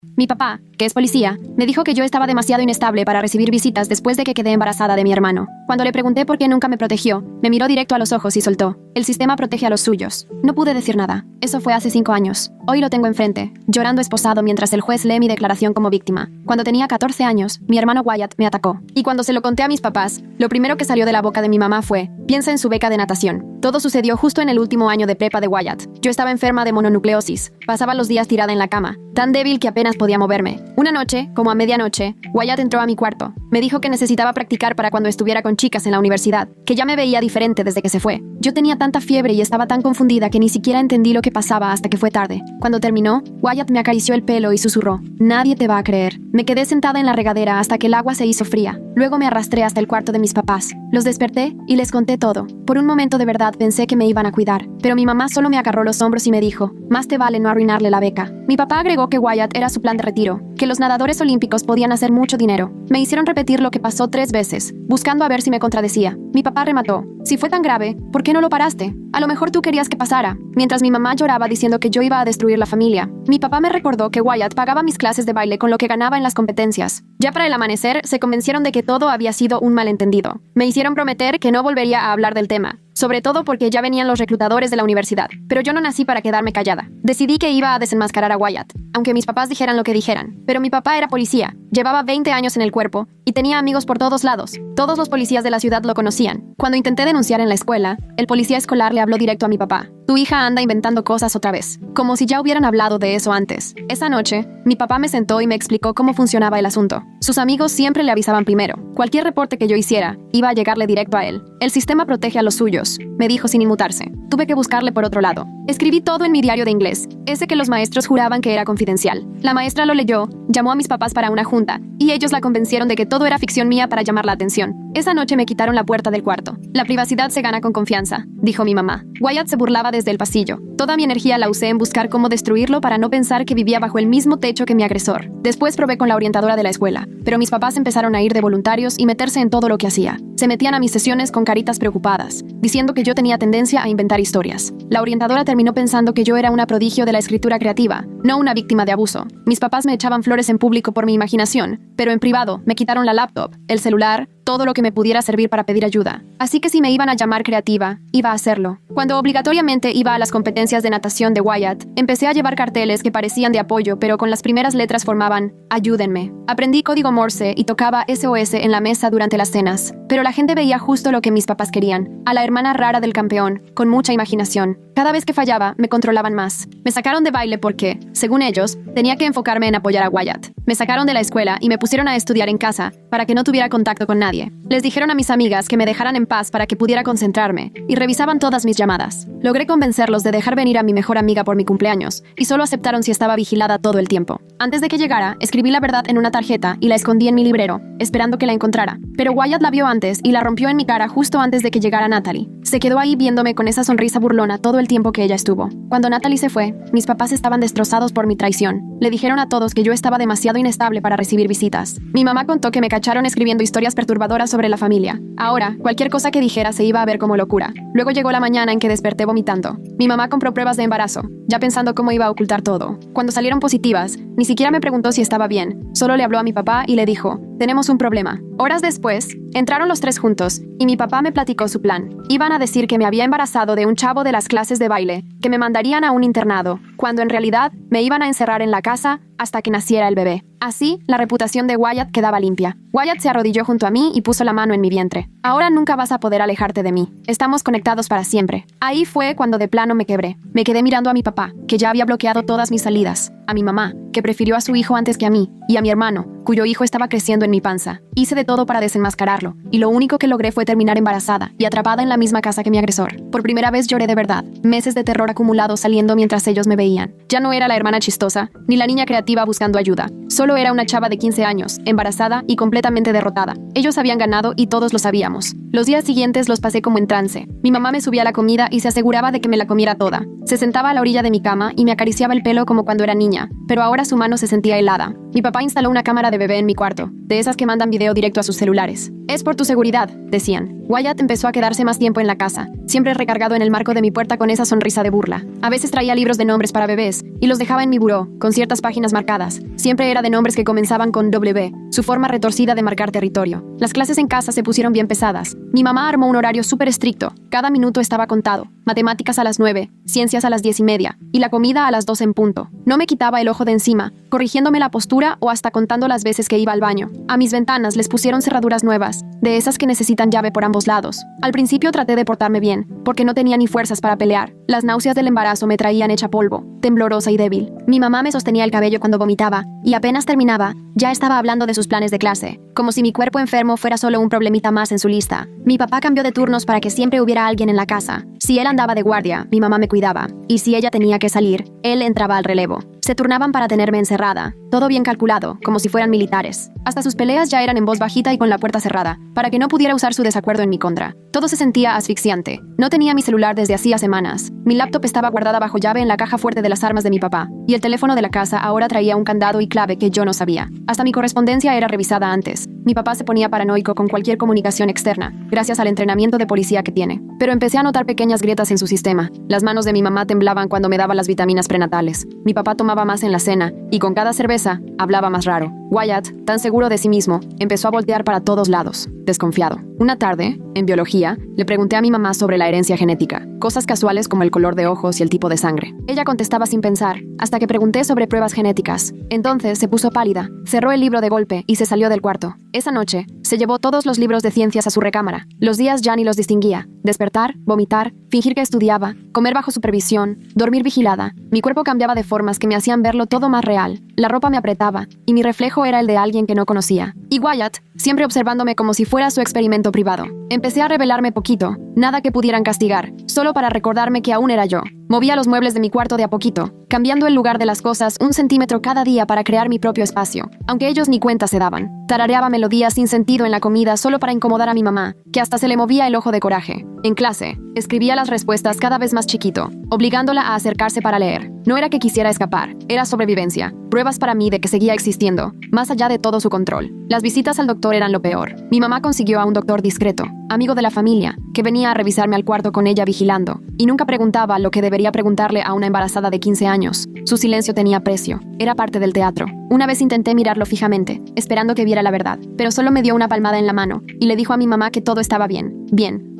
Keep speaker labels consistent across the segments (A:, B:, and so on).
A: Mi papá, que es policía, me dijo que yo estaba demasiado inestable para recibir visitas después de que quedé embarazada de mi hermano. Cuando le pregunté por qué nunca me protegió, me miró directo a los ojos y soltó: el sistema protege a los suyos. No pude decir nada. Eso fue hace 5 años. Hoy lo tengo enfrente, llorando esposado mientras el juez lee mi declaración como víctima. Cuando tenía 14 años, mi hermano Wyatt me atacó. Y cuando se lo conté a mis papás, lo primero que salió de la boca de mi mamá fue: piensa en su beca de natación. Todo sucedió justo en el último año de prepa de Wyatt. Yo estaba enferma de mononucleosis. Pasaba los días tirada en la cama, tan débil que apenas podía moverme. Una noche, como a medianoche, Wyatt entró a mi cuarto. Me dijo que necesitaba practicar para cuando estuviera con chicas en la universidad, que ya me veía diferente desde que se fue. Yo tenía tanta fiebre y estaba tan confundida que ni siquiera entendí lo que pasaba hasta que fue tarde. Cuando terminó, Wyatt me acarició el pelo y susurró: nadie te va a creer. Me quedé sentada en la regadera hasta que el agua se hizo fría. Luego me arrastré hasta el cuarto de mis papás. Los desperté y les conté todo. Por un momento de verdad pensé que me iban a cuidar, pero mi mamá solo me agarró los hombros y me dijo: más te vale no arruinarle la beca. Mi papá agregó que Wyatt era su plan de retiro, que los nadadores olímpicos podían hacer mucho dinero. Me hicieron repetir lo que pasó 3 veces, buscando a ver si me contradecía. Mi papá remató: si fue tan grave, ¿por qué no lo paraste? A lo mejor tú querías que pasara. Mientras mi mamá lloraba diciendo que yo iba a destruir la familia, mi papá me recordó que Wyatt pagaba mis clases de baile con lo que ganaba en las competencias. Ya para el amanecer, se convencieron de que todo había sido un malentendido. Me hicieron prometer que no volvería a hablar del tema, sobre todo porque ya venían los reclutadores de la universidad. Pero yo no nací para quedarme callada. Decidí que iba a desenmascarar a Wyatt, aunque mis papás dijeran lo que dijeran. Pero mi papá era policía, llevaba 20 años en el cuerpo y tenía amigos por todos lados. Todos los policías de la ciudad lo conocían. Cuando intenté denunciar en la escuela, el policía escolar le habló directo a mi papá: tu hija anda inventando cosas otra vez, como si ya hubieran hablado de eso antes. Esa noche, mi papá me sentó y me explicó cómo funcionaba el asunto. Sus amigos siempre le avisaban primero. Cualquier reporte que yo hiciera iba a llegarle directo a él. El sistema protege a los suyos, me dijo sin inmutarse. Tuve que buscarle por otro lado. Escribí todo en mi diario de inglés, ese que los maestros juraban que era confidencial. La maestra lo leyó, llamó a mis papás para una junta, y ellos la convencieron de que todo era ficción mía para llamar la atención. Esa noche me quitaron la puerta del cuarto. La privacidad se gana con confianza, dijo mi mamá. Wyatt se burlaba desde el pasillo. Toda mi energía la usé en buscar cómo destruirlo para no pensar que vivía bajo el mismo techo que mi agresor. Después probé con la orientadora de la escuela, pero mis papás empezaron a ir de voluntarios y meterse en todo lo que hacía. Se metían a mis sesiones con caritas preocupadas, diciendo que yo tenía tendencia a inventar historias. La orientadora terminó pensando que yo era una prodigio de la escritura creativa, no una víctima de abuso. Mis papás me echaban flores en público por mi imaginación, pero en privado me quitaron la laptop, el celular, todo lo que me pudiera servir para pedir ayuda. Así que si me iban a llamar creativa, iba a hacerlo. Cuando obligatoriamente iba a las competencias de natación de Wyatt, empecé a llevar carteles que parecían de apoyo, pero con las primeras letras formaban: ayúdenme. Aprendí código Morse y tocaba SOS en la mesa durante las cenas. Pero la gente veía justo lo que mis papás querían: a la hermana rara del campeón, con mucha imaginación. Cada vez que fallaba, me controlaban más. Me sacaron de baile porque, según ellos, tenía que enfocarme en apoyar a Wyatt. Me sacaron de la escuela y me pusieron a estudiar en casa, para que no tuviera contacto con nadie. Les dijeron a mis amigas que me dejaran en paz para que pudiera concentrarme, y revisaban todas mis llamadas. Logré convencerlos de dejar venir a mi mejor amiga por mi cumpleaños, y solo aceptaron si estaba vigilada todo el tiempo. Antes de que llegara, escribí la verdad en una tarjeta y la escondí en mi librero, esperando que la encontrara. Pero Wyatt la vio antes y la rompió en mi cara justo antes de que llegara Natalie. Se quedó ahí viéndome con esa sonrisa burlona todo el tiempo que ella estuvo. Cuando Natalie se fue, mis papás estaban destrozados por mi traición. Le dijeron a todos que yo estaba demasiado inestable para recibir visitas. Mi mamá contó que me cacharon escribiendo historias perturbadoras sobre la familia. Ahora, cualquier cosa que dijera se iba a ver como locura. Luego llegó la mañana en que desperté vomitando. Mi mamá compró pruebas de embarazo, ya pensando cómo iba a ocultar todo. Cuando salieron positivas, ni siquiera me preguntó si estaba bien. Solo le habló a mi papá y le dijo: tenemos un problema. Horas después, entraron los 3 juntos, y mi papá me platicó su plan. Iban a decir que me había embarazado de un chavo de las clases de baile, que me mandarían a un internado, cuando en realidad me iban a encerrar en la casa hasta que naciera el bebé. Así, la reputación de Wyatt quedaba limpia. Wyatt se arrodilló junto a mí y puso la mano en mi vientre. Ahora nunca vas a poder alejarte de mí. Estamos conectados para siempre. Ahí fue cuando de plano me quebré. Me quedé mirando a mi papá, que ya había bloqueado todas mis salidas, a mi mamá, que prefirió a su hijo antes que a mí, y a mi hermano, cuyo hijo estaba creciendo en mi panza. Hice de todo para desenmascararlo, y lo único que logré fue terminar embarazada y atrapada en la misma casa que mi agresor. Por primera vez lloré de verdad, meses de terror acumulados saliendo mientras ellos me veían. Ya no era la hermana chistosa, ni la niña creativa buscando ayuda. Solo era una chava de 15 años, embarazada y completamente derrotada. Ellos habían ganado y todos lo sabíamos. Los días siguientes los pasé como en trance. Mi mamá me subía la comida y se aseguraba de que me la comiera toda. Se sentaba a la orilla de mi cama y me acariciaba el pelo como cuando era niña, pero ahora su mano se sentía helada. Mi papá instaló una cámara de bebé en mi cuarto, de esas que mandan video directo a sus celulares. Es por tu seguridad, decían. Wyatt empezó a quedarse más tiempo en la casa, siempre recargado en el marco de mi puerta con esa sonrisa de burla. A veces traía libros de nombres para bebés y los dejaba en mi buró, con ciertas páginas marcadas. Siempre era de nombres que comenzaban con W, su forma retorcida de marcar territorio. Las clases en casa se pusieron bien pesadas. Mi mamá armó un horario súper estricto. Cada minuto estaba contado. Matemáticas a las 9, ciencias a las 10:30 y la comida a las 12 en punto. No me quitaba el ojo de encima, corrigiéndome la postura o hasta contando las veces que iba al baño. A mis ventanas les pusieron cerraduras nuevas, de esas que necesitan llave por ambos lados. Al principio traté de portarme bien, porque no tenía ni fuerzas para pelear. Las náuseas del embarazo me traían hecha polvo, temblorosa y débil. Mi mamá me sostenía el cabello cuando vomitaba, y apenas terminaba, ya estaba hablando de sus planes de clase, como si mi cuerpo enfermo fuera solo un problemita más en su lista. Mi papá cambió de turnos para que siempre hubiera alguien en la casa. Si él andaba de guardia, mi mamá me cuidaba, y si ella tenía que salir, él entraba al relevo. Se turnaban para tenerme encerrada, todo bien calculado, como si fueran militares. Hasta sus peleas ya eran en voz bajita y con la puerta cerrada, para que no pudiera usar su desacuerdo en mi contra. Todo se sentía asfixiante. No tenía mi celular desde hacía semanas. Mi laptop estaba guardada bajo llave en la caja fuerte de las armas de mi papá, y el teléfono de la casa ahora traía un candado y clave que yo no sabía. Hasta mi correspondencia era revisada antes. Mi papá se ponía paranoico con cualquier comunicación externa, gracias al entrenamiento de policía que tiene. Pero empecé a notar pequeñas grietas en su sistema. Las manos de mi mamá temblaban cuando me daba las vitaminas prenatales. Mi papá tomaba más en la cena, y con cada cerveza, hablaba más raro. Wyatt, tan seguro de sí mismo, empezó a voltear para todos lados, desconfiado. Una tarde, en biología, le pregunté a mi mamá sobre la herencia genética, cosas casuales como el color de ojos y el tipo de sangre. Ella contestaba sin pensar, hasta que pregunté sobre pruebas genéticas. Entonces se puso pálida, cerró el libro de golpe y se salió del cuarto. Esa noche, se llevó todos los libros de ciencias a su recámara. Los días ya ni los distinguía. Despertar, vomitar, fingir que estudiaba, comer bajo supervisión, dormir vigilada. Mi cuerpo cambiaba de formas que me hacían verlo todo más real. La ropa me apretaba, y mi reflejo era el de alguien que no conocía. Y Wyatt, siempre observándome como si fuera su experimento privado. Empecé a rebelarme poquito, nada que pudieran castigar, solo para recordarme que aún era yo. Movía los muebles de mi cuarto de a poquito, cambiando el lugar de las cosas 1 centímetro cada día para crear mi propio espacio, aunque ellos ni cuenta se daban. Tarareaba melodías sin sentido en la comida solo para incomodar a mi mamá, que hasta se le movía el ojo de coraje. En clase, escribía las respuestas cada vez más chiquito, obligándola a acercarse para leer. No era que quisiera escapar, era sobrevivencia, pruebas para mí de que seguía existiendo, más allá de todo su control. Las visitas al doctor eran lo peor. Mi mamá consiguió a un doctor discreto, amigo de la familia, que venía a revisarme al cuarto con ella vigilando, y nunca preguntaba lo que debería preguntarle a una embarazada de 15 años. Su silencio tenía precio, era parte del teatro. Una vez intenté mirarlo fijamente, esperando que viera la verdad, pero solo me dio una palmada en la mano, y le dijo a mi mamá que todo estaba bien,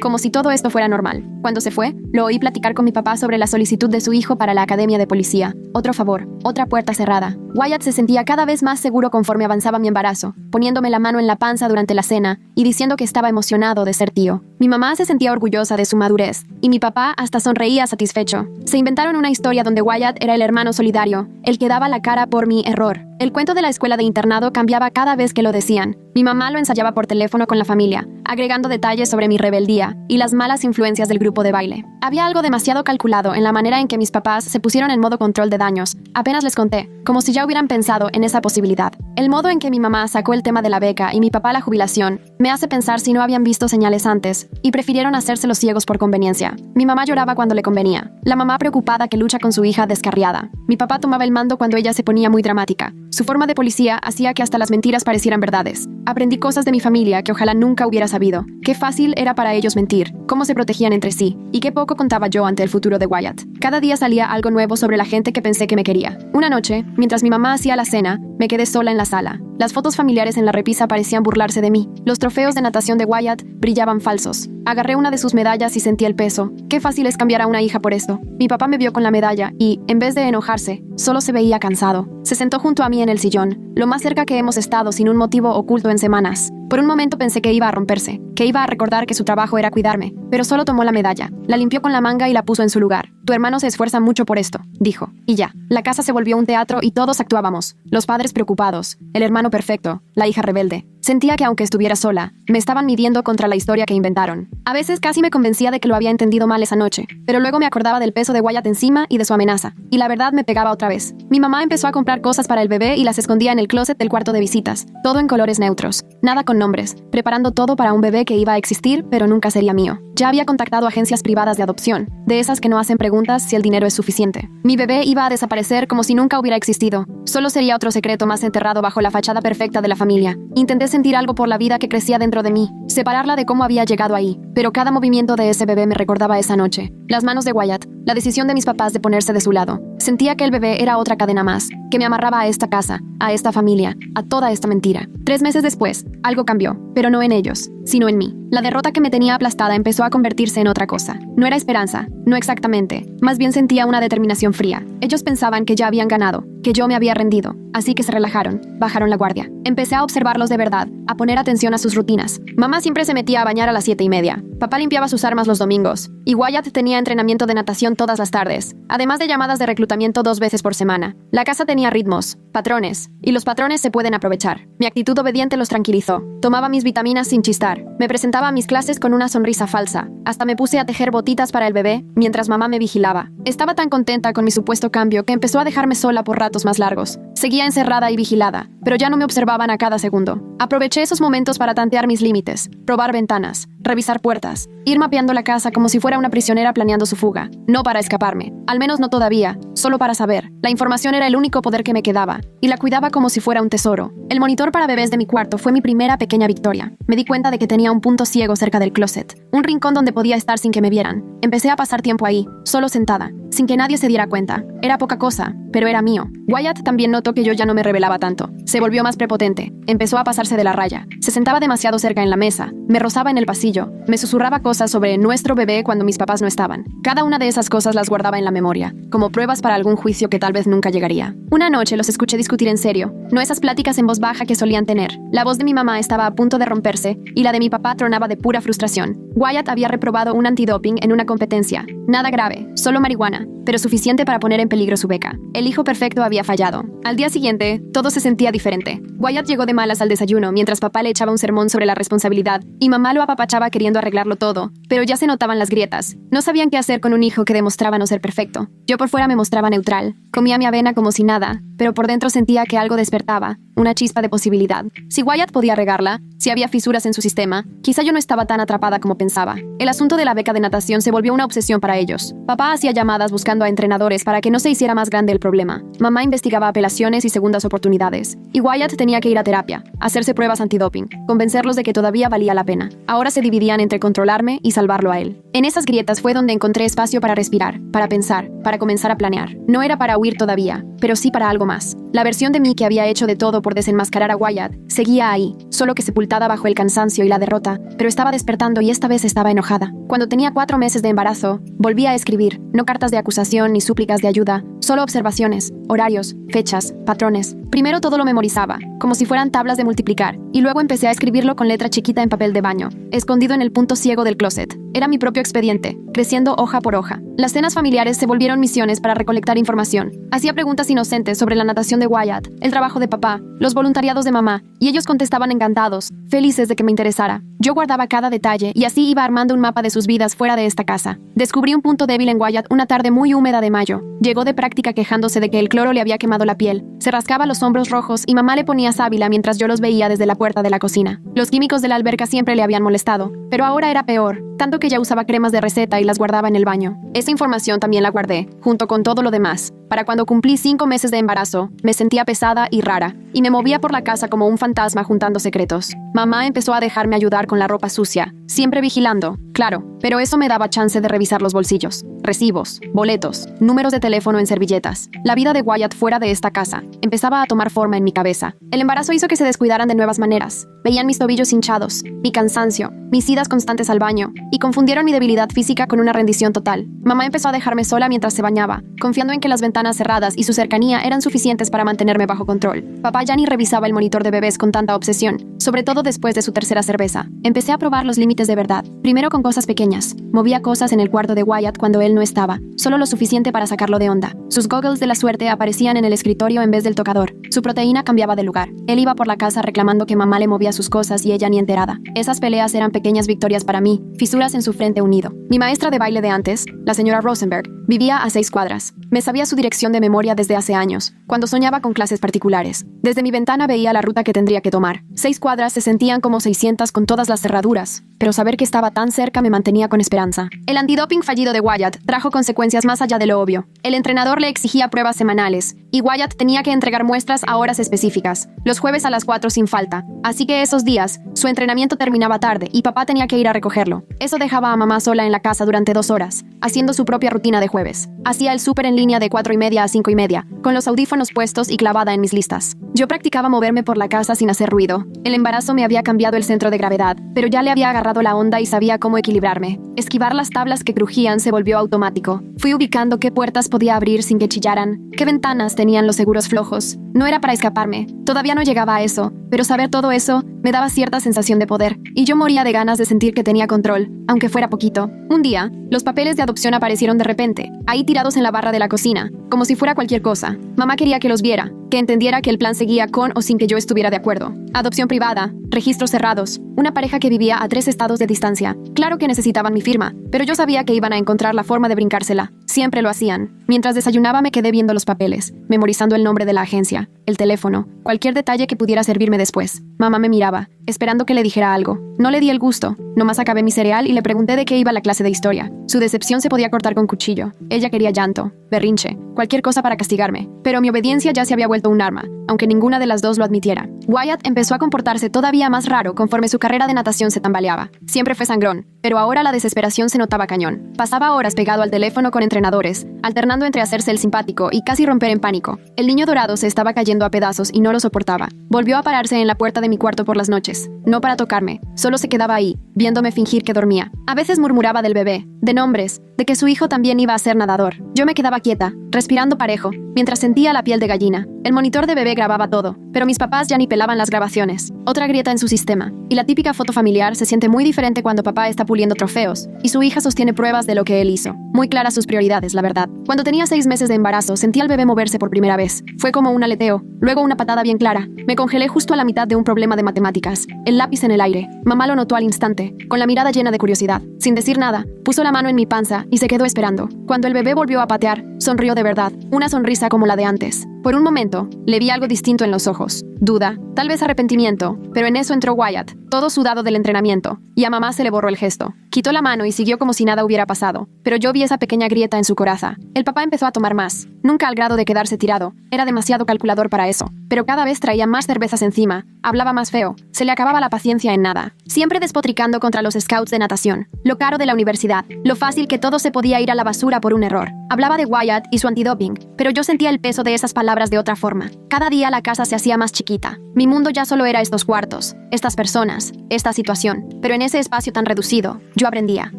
A: como si todo esto fuera normal. Cuando se fue, lo oí platicar con mi papá sobre la solicitud de su hijo para la academia de policía. Otro favor, otra puerta cerrada. Wyatt se sentía cada vez más seguro conforme avanzaba mi embarazo, poniéndome la mano en la panza durante la cena y diciendo que estaba emocionado de ser tío. Mi mamá se sentía orgullosa de su madurez, y mi papá hasta sonreía satisfecho. Se inventaron una historia donde Wyatt era el hermano solidario, el que daba la cara por mi error. El cuento de la escuela de internado cambiaba cada vez que lo decían. Mi mamá lo ensayaba por teléfono con la familia, agregando detalles sobre mi rebeldía y las malas influencias del grupo de baile. Había algo demasiado calculado en la manera en que mis papás se pusieron en modo control de daños. Apenas les conté, como si ya hubieran pensado en esa posibilidad. El modo en que mi mamá sacó el tema de la beca y mi papá la jubilación me hace pensar si no habían visto señales antes y prefirieron hacerse los ciegos por conveniencia. Mi mamá lloraba cuando le convenía, la mamá preocupada que lucha con su hija descarriada. Mi papá tomaba el mando cuando ella se ponía muy dramática. Su forma de policía hacía que hasta las mentiras parecieran verdades. Aprendí cosas de mi familia que ojalá nunca hubiera sabido. Qué fácil era para ellos mentir, cómo se protegían entre sí, y qué poco contaba yo ante el futuro de Wyatt. Cada día salía algo nuevo sobre la gente que pensé que me quería. Una noche, mientras mi mamá hacía la cena, me quedé sola en la sala. Las fotos familiares en la repisa parecían burlarse de mí. Los trofeos de natación de Wyatt brillaban falsos. Agarré una de sus medallas y sentí el peso. Qué fácil es cambiar a una hija por esto. Mi papá me vio con la medalla y, en vez de enojarse, solo se veía cansado. Se sentó junto a mí en el sillón, lo más cerca que hemos estado sin un motivo oculto en semanas. Por un momento pensé que iba a romperse, que iba a recordar que su trabajo era cuidarme, pero solo tomó la medalla, la limpió con la manga y la puso en su lugar. Tu hermano se esfuerza mucho por esto, dijo. Y ya, la casa se volvió un teatro y todos actuábamos. Los padres preocupados, el hermano perfecto, la hija rebelde. Sentía que aunque estuviera sola, me estaban midiendo contra la historia que inventaron. A veces casi me convencía de que lo había entendido mal esa noche, pero luego me acordaba del peso de Wyatt encima y de su amenaza, y la verdad me pegaba otra vez. Mi mamá empezó a comprar cosas para el bebé y las escondía en el closet del cuarto de visitas, todo en colores neutros, nada con nombres, preparando todo para un bebé que iba a existir, pero nunca sería mío. Ya había contactado agencias privadas de adopción, de esas que no hacen preguntas si el dinero es suficiente. Mi bebé iba a desaparecer como si nunca hubiera existido. Solo sería otro secreto más enterrado bajo la fachada perfecta de la familia. Intenté sentir algo por la vida que crecía dentro de mí, separarla de cómo había llegado ahí, pero cada movimiento de ese bebé me recordaba esa noche. Las manos de Wyatt, la decisión de mis papás de ponerse de su lado. Sentía que el bebé era otra cadena más, que me amarraba a esta casa, a esta familia, a toda esta mentira. 3 meses después, algo cambió, pero no en ellos, sino en mí. La derrota que me tenía aplastada empezó a convertirse en otra cosa. No era esperanza, no exactamente, más bien sentía una determinación fría. Ellos pensaban que ya habían ganado, que yo me había rendido, así que se relajaron, bajaron la guardia. Empecé a observarlos de verdad, a poner atención a sus rutinas. Mamá siempre se metía a bañar a las 7:30. Papá limpiaba sus armas los domingos, y Wyatt tenía entrenamiento de natación todas las tardes, además de llamadas de reclutamiento 2 veces por semana. La casa tenía ritmos, patrones, y los patrones se pueden aprovechar. Mi actitud obediente los tranquilizó. Tomaba mis vitaminas sin chistar. Me presentaba a mis clases con una sonrisa falsa. Hasta me puse a tejer botitas para el bebé, mientras mamá me vigilaba. Estaba tan contenta con mi supuesto cambio que empezó a dejarme sola por ratos más largos. Seguía encerrada y vigilada, pero ya no me observaban a cada segundo. Aproveché esos momentos para tantear mis límites, probar ventanas, revisar puertas, ir mapeando la casa como si fuera una prisionera planeando su fuga. No para escaparme, al menos no todavía, solo para saber. La información era el único poder que me quedaba, y la cuidaba como si fuera un tesoro. El monitor para bebés de mi cuarto fue mi primera pequeña victoria. Me di cuenta de que tenía un punto ciego cerca del closet, un rincón donde podía estar sin que me vieran. Empecé a pasar tiempo ahí, solo sentada, sin que nadie se diera cuenta. Era poca cosa, pero era mío. Wyatt también notó que yo ya no me revelaba tanto. Se volvió más prepotente. Empezó a pasarse de la raya. Se sentaba demasiado cerca en la mesa. Me rozaba en el pasillo. Me susurraba cosas sobre nuestro bebé cuando mis papás no estaban. Cada una de esas cosas las guardaba en la memoria, como pruebas para algún juicio que tal vez nunca llegaría. Una noche los escuché discutir en serio. No esas pláticas en voz baja que solían tener. La voz de mi mamá estaba a punto de romperse y la de mi papá tronaba de pura frustración. Wyatt había reprobado un antidoping en una competencia. Nada grave, solo marihuana, pero suficiente para poner en peligro su beca. El hijo perfecto había fallado. Al día siguiente, todo se sentía diferente. Wyatt llegó de malas al desayuno mientras papá le echaba un sermón sobre la responsabilidad y mamá lo apapachaba queriendo arreglarlo todo, pero ya se notaban las grietas. No sabían qué hacer con un hijo que demostraba no ser perfecto. Yo por fuera me mostraba neutral. Comía mi avena como si nada, pero por dentro sentía que algo despertaba, una chispa de posibilidad. Si Wyatt podía regarla, si había fisuras en su sistema, quizá yo no estaba tan atrapada como pensaba. El asunto de la beca de natación se volvió una obsesión para ellos. Papá hacía llamadas buscando a entrenadores para que no se hiciera más grande el problema. Mamá investigaba apelaciones y segundas oportunidades. Y Wyatt tenía que ir a terapia, hacerse pruebas antidoping, convencerlos de que todavía valía la pena. Ahora se dividían entre controlarme y salvarlo a él. En esas grietas fue donde encontré espacio para respirar, para pensar, para comenzar a planear. No era para huir todavía, pero sí para algo más. La versión de mí que había hecho de todo por desenmascarar a Wyatt seguía ahí, solo que sepultada bajo el cansancio y la derrota, pero estaba despertando y esta vez estaba enojada. Cuando tenía 4 meses de embarazo, volví a escribir, no cartas de acusación ni súplicas de ayuda, solo observaciones, horarios, fechas, patrones. Primero todo lo memorizaba, como si fueran tablas de multiplicar, y luego empecé a escribirlo con letra chiquita en papel de baño, escondido en el punto ciego del closet. Era mi propio expediente, creciendo hoja por hoja. Las cenas familiares se volvieron misiones para recolectar información. Hacía preguntas inocentes sobre la natación de Wyatt, el trabajo de papá, los voluntariados de mamá, y ellos contestaban encantados, felices de que me interesara. Yo guardaba cada detalle y así iba armando un mapa de sus vidas fuera de esta casa. Descubrí un punto débil en Wyatt una tarde muy húmeda de mayo. Llegó de práctica quejándose de que el cloro le había quemado la piel. Se rascaba los hombros rojos y mamá le ponía sábila mientras yo los veía desde la puerta de la cocina. Los químicos de la alberca siempre le habían molestado, pero ahora era peor, tanto que ya usaba cremas de receta y las guardaba en el baño. Esa información también la guardé, junto con todo lo demás. Para cuando cumplí 5 meses de embarazo, me sentía pesada y rara, y me movía por la casa como un fantasma juntando secretos. Mamá empezó a dejarme ayudar con la ropa sucia, siempre vigilando, claro, pero eso me daba chance de revisar los bolsillos, recibos, boletos, números de teléfono en servilletas. La vida de Wyatt fuera de esta casa empezaba a tomar forma en mi cabeza. El embarazo hizo que se descuidaran de nuevas maneras. Veían mis tobillos hinchados, mi cansancio, mis idas constantes al baño, y confundieron mi debilidad física con una rendición total. Mamá empezó a dejarme sola mientras se bañaba, confiando en que las ventanas cerradas y su cercanía eran suficientes para mantenerme bajo control. Papá ya ni revisaba el monitor de bebés con tanta obsesión. sobre todo después de su tercera cerveza. Empecé a probar los límites de verdad, primero con cosas pequeñas. Movía cosas en el cuarto de Wyatt cuando él no estaba, solo lo suficiente para sacarlo de onda. Sus goggles de la suerte aparecían en el escritorio en vez del tocador. Su proteína cambiaba de lugar. Él iba por la casa reclamando que mamá le movía sus cosas y ella ni enterada. Esas peleas eran pequeñas victorias para mí, fisuras en su frente unido. Mi maestra de baile de antes, la señora Rosenberg, vivía a 6 cuadras. Me sabía su dirección de memoria desde hace años, cuando soñaba con clases particulares. Desde mi ventana veía la ruta que tendría que tomar. 6 cuadras se sentían como 600 con todas las cerraduras, pero saber que estaba tan cerca me mantenía con esperanza. El antidoping fallido de Wyatt trajo consecuencias más allá de lo obvio. El entrenador le exigía pruebas semanales, y Wyatt tenía que entregar muestras a horas específicas, los jueves a las 4 sin falta. Así que esos días, su entrenamiento terminaba tarde y papá tenía que ir a recogerlo. Eso dejaba a mamá sola en la casa durante 2 horas, haciendo su propia rutina de jueves. Hacía el súper en línea de 4:30 a 5:30, con los audífonos puestos y clavada en mis listas. Yo practicaba moverme por la casa sin hacer ruido. El embarazo me había cambiado el centro de gravedad, pero ya le había agarrado la onda y sabía cómo equilibrarme. Esquivar las tablas que crujían se volvió automático. Fui ubicando qué puertas podía abrir sin que chillaran, qué ventanas tenían los seguros flojos. No era para escaparme, todavía no llegaba a eso, pero saber todo eso me daba cierta sensación de poder, y yo moría de ganas de sentir que tenía control, aunque fuera poquito. Un día, los papeles de adopción aparecieron de repente, ahí tirados en la barra de la cocina, como si fuera cualquier cosa. Mamá quería que los viera, que entendiera que el plan seguía con o sin que yo estuviera de acuerdo. Adopción privada, registros cerrados, una pareja que vivía a 3 estados de distancia. Claro que necesitaban mi firma, pero yo sabía que iban a encontrar la forma de brincársela. Siempre lo hacían. Mientras desayunaba me quedé viendo los papeles, memorizando el nombre de la agencia, el teléfono, cualquier detalle que pudiera servirme después. Mamá me miraba, esperando que le dijera algo. No le di el gusto, nomás acabé mi cereal y le pregunté de qué iba la clase de historia. Su decepción se podía cortar con cuchillo. Ella quería llanto, berrinche, cualquier cosa para castigarme. Pero mi obediencia ya se había vuelto un arma, aunque ninguna de las dos lo admitiera. Wyatt empezó a comportarse todavía más raro conforme su carrera de natación se tambaleaba. Siempre fue sangrón, pero ahora la desesperación se notaba cañón. Pasaba horas pegado al teléfono con entrenadores, alternando entre hacerse el simpático y casi romper en pánico. El niño dorado se estaba cayendo a pedazos y no lo soportaba. Volvió a pararse en la puerta de mi cuarto por las noches, no para tocarme, solo se quedaba ahí, viéndome fingir que dormía. A veces murmuraba del bebé, de nombres, de que su hijo también iba a ser nadador. Yo me quedaba quieta, respirando parejo, mientras sentía la piel de gallina. El monitor de bebé grababa todo, pero mis papás ya ni pelaban las grabaciones. Otra grieta en su sistema. Y la típica foto familiar se siente muy diferente cuando papá está puliendo trofeos, y su hija sostiene pruebas de lo que él hizo. Muy claras sus prioridades, la verdad. Cuando tenía 6 meses de embarazo, sentí al bebé moverse por primera vez. Fue como un aleteo, luego una patada bien clara. Me congelé justo a la mitad de un problema de matemáticas. El lápiz en el aire. Mamá lo notó al instante, con la mirada llena de curiosidad. Sin decir nada, puso la mano en mi panza y se quedó esperando. Cuando el bebé volvió a patear, sonrió de verdad, una sonrisa como la de antes. Por un momento, le vi algo distinto en los ojos. Duda, tal vez arrepentimiento, pero en eso entró Wyatt, todo sudado del entrenamiento, y a mamá se le borró el gesto. Quitó la mano y siguió como si nada hubiera pasado, pero yo vi esa pequeña grieta en su coraza. El papá empezó a tomar más, nunca al grado de quedarse tirado, era demasiado calculador para eso, pero cada vez traía más cervezas encima, hablaba más feo, se le acababa la paciencia en nada, siempre despotricando contra los scouts de natación, lo caro de la universidad, lo fácil que todo se podía ir a la basura por un error. Hablaba de Wyatt y su antidoping, pero yo sentía el peso de esas palabras de otra forma. Cada día la casa se hacía más chiquita. Mi mundo ya solo era estos cuartos, estas personas, esta situación. Pero en ese espacio tan reducido, yo aprendía,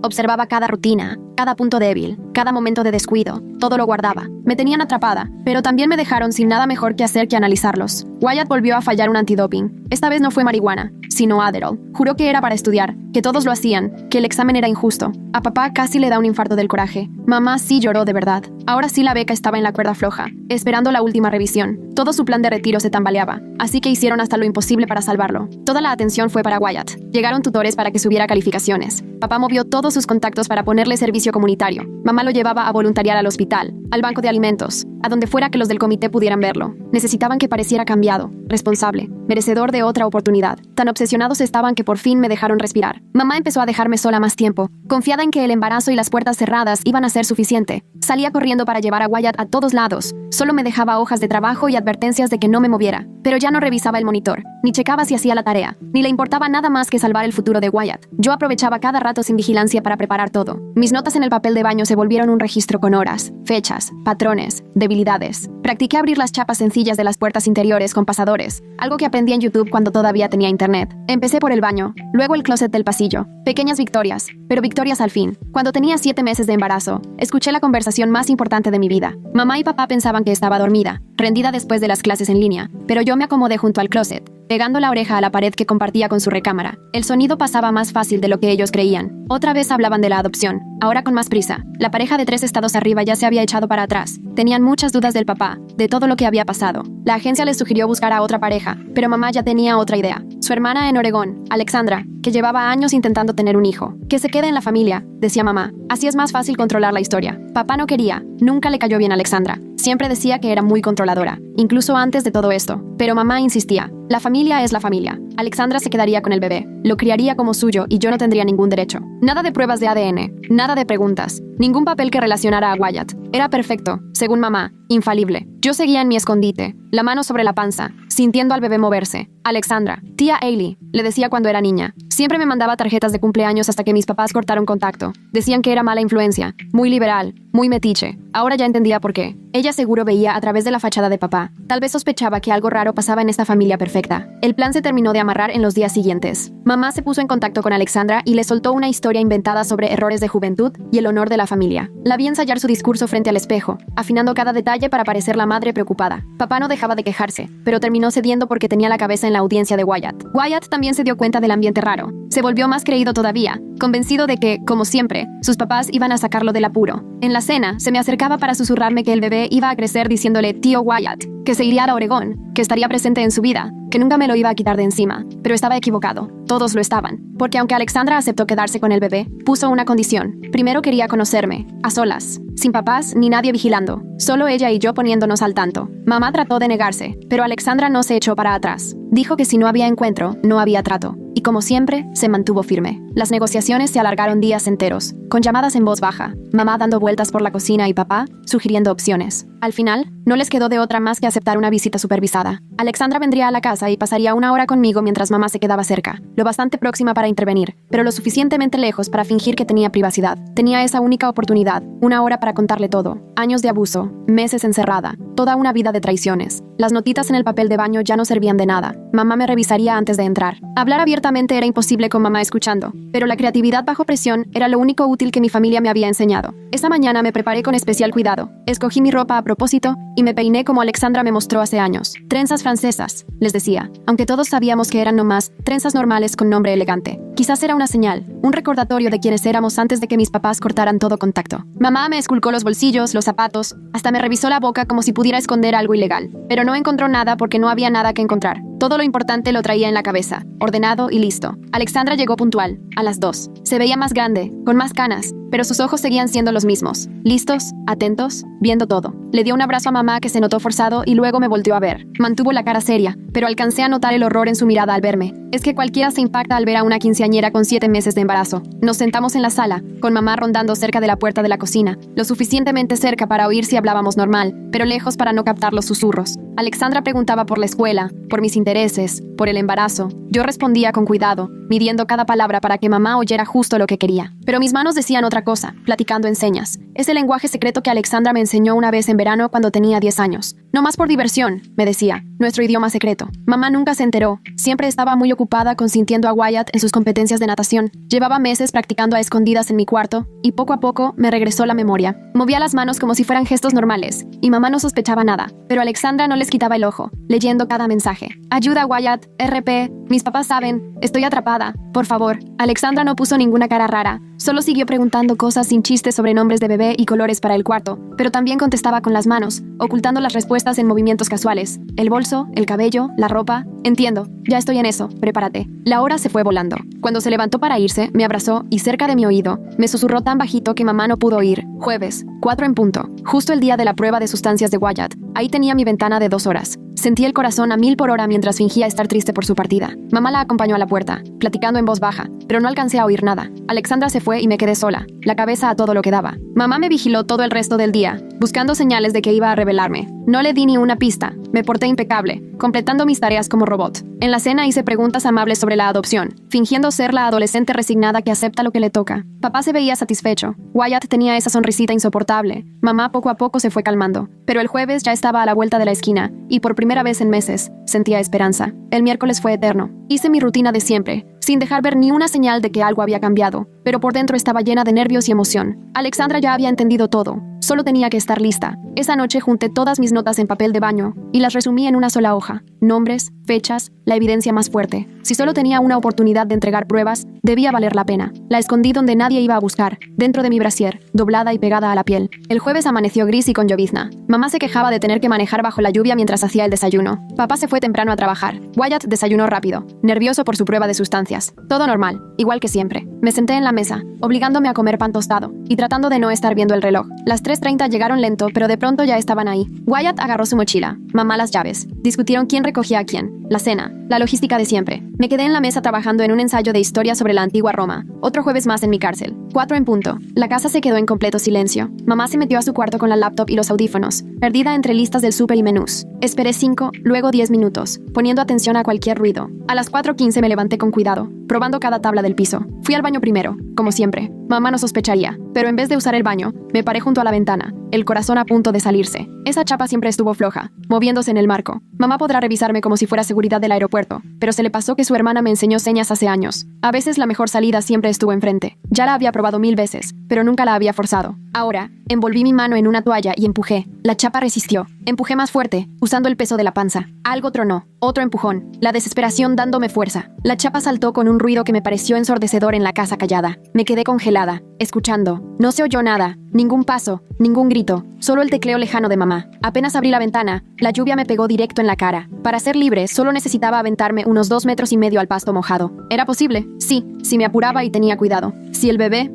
A: observaba cada rutina, cada punto débil, cada momento de descuido, todo lo guardaba. Me tenían atrapada, pero también me dejaron sin nada mejor que hacer que analizarlos. Wyatt volvió a fallar un antidoping. Esta vez no fue marihuana, sino Adderall. Juró que era para estudiar, que todos lo hacían, que el examen era injusto. A papá casi le da un infarto del coraje. Mamá sí lloró de verdad. Ahora sí la beca estaba en la cuerda floja, esperando la última revisión. Todo su plan de retiro se tambaleaba, así que hicieron hasta lo imposible para salvarlo. Toda la atención fue para Wyatt. Llegaron tutores para que subiera calificaciones. Papá movió todos sus contactos para ponerle servicio comunitario. Mamá lo llevaba a voluntariar al hospital, al banco de alimentos, a donde fuera que los del comité pudieran verlo. Necesitaban que pareciera cambiado, responsable, merecedor de otra oportunidad. Tan obsesionados estaban que por fin me dejaron respirar. Mamá empezó a dejarme sola más tiempo, confiada en que el embarazo y las puertas cerradas iban a ser suficiente. Salía corriendo para llevar a Wyatt a todos lados. Solo me dejaba hojas de trabajo y advertencias de que no me moviera. Pero ya no revisaba el monitor, ni checaba si hacía la tarea, ni le importaba nada más que salvar el futuro de Wyatt. Yo aprovechaba cada rato sin vigilancia para preparar todo. Mis notas en el papel de baño se volvieron un registro con horas, fechas, patrones, debilidades. Practiqué abrir las chapas sencillas de las puertas interiores con pasadores, algo que aprendí en YouTube cuando todavía tenía internet. Empecé por el baño, luego el closet del pasillo. Pequeñas victorias, pero victorias al fin. Cuando tenía 7 meses de embarazo, escuché la conversación más importante de mi vida. Mamá y papá pensaban que estaba dormida, rendida después de las clases en línea, pero yo me acomodé junto al closet, pegando la oreja a la pared que compartía con su recámara. El sonido pasaba más fácil de lo que ellos creían. Otra vez hablaban de la adopción, ahora con más prisa. La pareja de 3 estados arriba ya se había echado para atrás. Tenían muchas dudas del papá, de todo lo que había pasado. La agencia les sugirió buscar a otra pareja, pero mamá ya tenía otra idea. Su hermana en Oregón, Alexandra, que llevaba años intentando tener un hijo. Que se quede en la familia, decía mamá. Así es más fácil controlar la historia. Papá no quería, nunca le cayó bien a Alexandra. Siempre decía que era muy controladora, incluso antes de todo esto. Pero mamá insistía. La familia es la familia. Alexandra se quedaría con el bebé, lo criaría como suyo y yo no tendría ningún derecho. Nada de pruebas de ADN, nada de preguntas, ningún papel que relacionara a Wyatt. Era perfecto, según mamá, infalible. Yo seguía en mi escondite, la mano sobre la panza, sintiendo al bebé moverse. Alexandra, tía Ailey, le decía cuando era niña. Siempre me mandaba tarjetas de cumpleaños hasta que mis papás cortaron contacto. Decían que era mala influencia, muy liberal, muy metiche. Ahora ya entendía por qué. Ella seguro veía a través de la fachada de papá. Tal vez sospechaba que algo raro pasaba en esta familia perfecta. El plan se terminó de amarrar en los días siguientes. Mamá se puso en contacto con Alexandra y le soltó una historia inventada sobre errores de juventud y el honor de la familia. La vi ensayar su discurso frente al espejo, afinando cada detalle para parecer la madre preocupada. Papá no dejaba de quejarse, pero terminó cediendo porque tenía la cabeza en la audiencia de Wyatt. Wyatt también se dio cuenta del ambiente raro. Se volvió más creído todavía, convencido de que, como siempre, sus papás iban a sacarlo del apuro. En la cena, se me acercaba para susurrarme que el bebé iba a crecer diciéndole tío Wyatt, que se iría a Oregón, que estaría presente en su vida, que nunca me lo iba a quitar de encima. Pero estaba equivocado. Todos lo estaban. Porque aunque Alexandra aceptó quedarse con el bebé, puso una condición. Primero quería conocerme, a solas, sin papás ni nadie vigilando. Solo ella y yo poniéndonos al tanto. Mamá trató de negarse, pero Alexandra no se echó para atrás. Dijo que si no había encuentro, no había trato. Y como siempre, se mantuvo firme. Las negociaciones se alargaron días enteros, con llamadas en voz baja, mamá dando vueltas por la cocina y papá sugiriendo opciones. Al final, no les quedó de otra más que aceptar una visita supervisada. Alexandra vendría a la casa y pasaría 1 hora conmigo mientras mamá se quedaba cerca, lo bastante próxima para intervenir, pero lo suficientemente lejos para fingir que tenía privacidad. Tenía esa única oportunidad, 1 hora para contarle todo. Años de abuso, meses encerrada, toda una vida de traiciones. Las notitas en el papel de baño ya no servían de nada. Mamá me revisaría antes de entrar. Hablar abiertamente era imposible con mamá escuchando, pero la creatividad bajo presión era lo único útil que mi familia me había enseñado. Esa mañana me preparé con especial cuidado. Escogí mi ropa a propósito y me peiné como Alexandra me mostró hace años. Trenzas francesas, les decía, aunque todos sabíamos que eran nomás trenzas normales con nombre elegante. Quizás era una señal, un recordatorio de quienes éramos antes de que mis papás cortaran todo contacto. Mamá me esculcó los bolsillos, los zapatos, hasta me revisó la boca como si pudiera esconder algo ilegal. Pero no encontró nada porque no había nada que encontrar. Todo lo importante lo traía en la cabeza, ordenado y listo. Alexandra llegó puntual, a las 2. Se veía más grande, con más canas, pero sus ojos seguían siendo los mismos. Listos, atentos, viendo todo. Le dio un abrazo a mamá que se notó forzado y luego me volteó a ver. Mantuvo la cara seria, pero alcancé a notar el horror en su mirada al verme. Es que cualquiera se impacta al ver a una quinceañera con 7 meses de embarazo. Nos sentamos en la sala, con mamá rondando cerca de la puerta de la cocina, lo suficientemente cerca para oír si hablábamos normal, pero lejos para no captar los susurros. Alexandra preguntaba por la escuela, por mis intereses, por el embarazo. Yo respondía con cuidado, midiendo cada palabra para que mamá oyera justo lo que quería. Pero mis manos decían otra cosa, platicando en señas. Es el lenguaje secreto que Alexandra me enseñó una vez en verano cuando tenía 10 años. No más por diversión, me decía, nuestro idioma secreto. Mamá nunca se enteró. Siempre estaba muy ocupada consintiendo a Wyatt en sus competencias de natación. Llevaba meses practicando a escondidas en mi cuarto y poco a poco me regresó la memoria. Movía las manos como si fueran gestos normales y mamá no sospechaba nada, pero Alexandra no les quitaba el ojo, leyendo cada mensaje. Ayuda, Wyatt, RP, mis papás saben, estoy atrapada, por favor. Alexandra no puso ninguna cara rara, solo siguió preguntando cosas sin chistes sobre nombres de bebé y colores para el cuarto, pero también contestaba con las manos, ocultando las respuestas en movimientos casuales. El bolso, el cabello, la ropa. Entiendo, ya estoy en eso, prepárate. La hora se fue volando. Cuando se levantó para irse, me abrazó y cerca de mi oído, me susurró tan bajito que mamá no pudo oír. Jueves, 4 en punto, justo el día de la prueba de sustancias de Wyatt. Ahí tenía mi ventana de 2 horas. Sentí el corazón a 1000 por hora mientras fingía estar triste por su partida. Mamá la acompañó a la puerta, platicando en voz baja, pero no alcancé a oír nada. Alexandra se fue y me quedé sola, la cabeza a todo lo que daba. Mamá me vigiló todo el resto del día, buscando señales de que iba a revelarme. No le di ni una pista, me porté impecable, completando mis tareas como robot. En la cena hice preguntas amables sobre la adopción, fingiendo ser la adolescente resignada que acepta lo que le toca. Papá se veía satisfecho. Wyatt tenía esa sonrisita insoportable. Mamá poco a poco se fue calmando. Pero el jueves ya estaba a la vuelta de la esquina, y por primera vez en meses, sentía esperanza. El miércoles fue eterno. Hice mi rutina de siempre, sin dejar ver ni una señal de que algo había cambiado, pero por dentro estaba llena de nervios y emoción. Alexandra ya había entendido todo. Solo tenía que estar lista. Esa noche junté todas mis notas en papel de baño y las resumí en una sola hoja. Nombres, fechas, la evidencia más fuerte. Si solo tenía una oportunidad de entregar pruebas, debía valer la pena. La escondí donde nadie iba a buscar, dentro de mi brasier, doblada y pegada a la piel. El jueves amaneció gris y con llovizna. Mamá se quejaba de tener que manejar bajo la lluvia mientras hacía el desayuno. Papá se fue temprano a trabajar. Wyatt desayunó rápido, nervioso por su prueba de sustancias. Todo normal, igual que siempre. Me senté en la mesa, obligándome a comer pan tostado, y tratando de no estar viendo el reloj. Las 3:30 llegaron lento, pero de pronto ya estaban ahí. Wyatt agarró su mochila, mamá las llaves. Discutieron quién recogía a quién, la cena, la logística de siempre. Me quedé en la mesa trabajando en un ensayo de historia sobre la antigua Roma. Otro jueves más en mi cárcel. 4 en punto. La casa se quedó en completo silencio. Mamá se metió a su cuarto con la laptop y los audífonos, perdida entre listas del súper y menús. Esperé 5, luego 10 minutos, poniendo atención a cualquier ruido. A las 4:15 me levanté con cuidado, probando cada tabla del piso. Fui al baño primero, como siempre. Mamá no sospecharía, pero en vez de usar el baño, me paré junto a la ventana, el corazón a punto de salirse. Esa chapa siempre estuvo floja, moviéndose en el marco. Mamá podrá revisarme como si fuera seguridad del aeropuerto, pero se le pasó que su hermana me enseñó señas hace años. A veces la mejor salida siempre estuvo enfrente. Ya la había probado 1000 veces, pero nunca la había forzado. Ahora, envolví mi mano en una toalla y empujé. La chapa resistió. Empujé más fuerte, usando el peso de la panza. Algo tronó. Otro empujón. La desesperación dándome fuerza. La chapa saltó con un ruido que me pareció ensordecedor en la casa callada. Me quedé congelada, escuchando. No se oyó nada. Ningún paso, ningún grito. Solo el tecleo lejano de mamá. Apenas abrí la ventana, la lluvia me pegó directo en la cara. Para ser libre, solo necesitaba aventarme unos 2,5 metros al pasto mojado. ¿Era posible? Sí, si me apuraba y tenía cuidado. Si el bebé...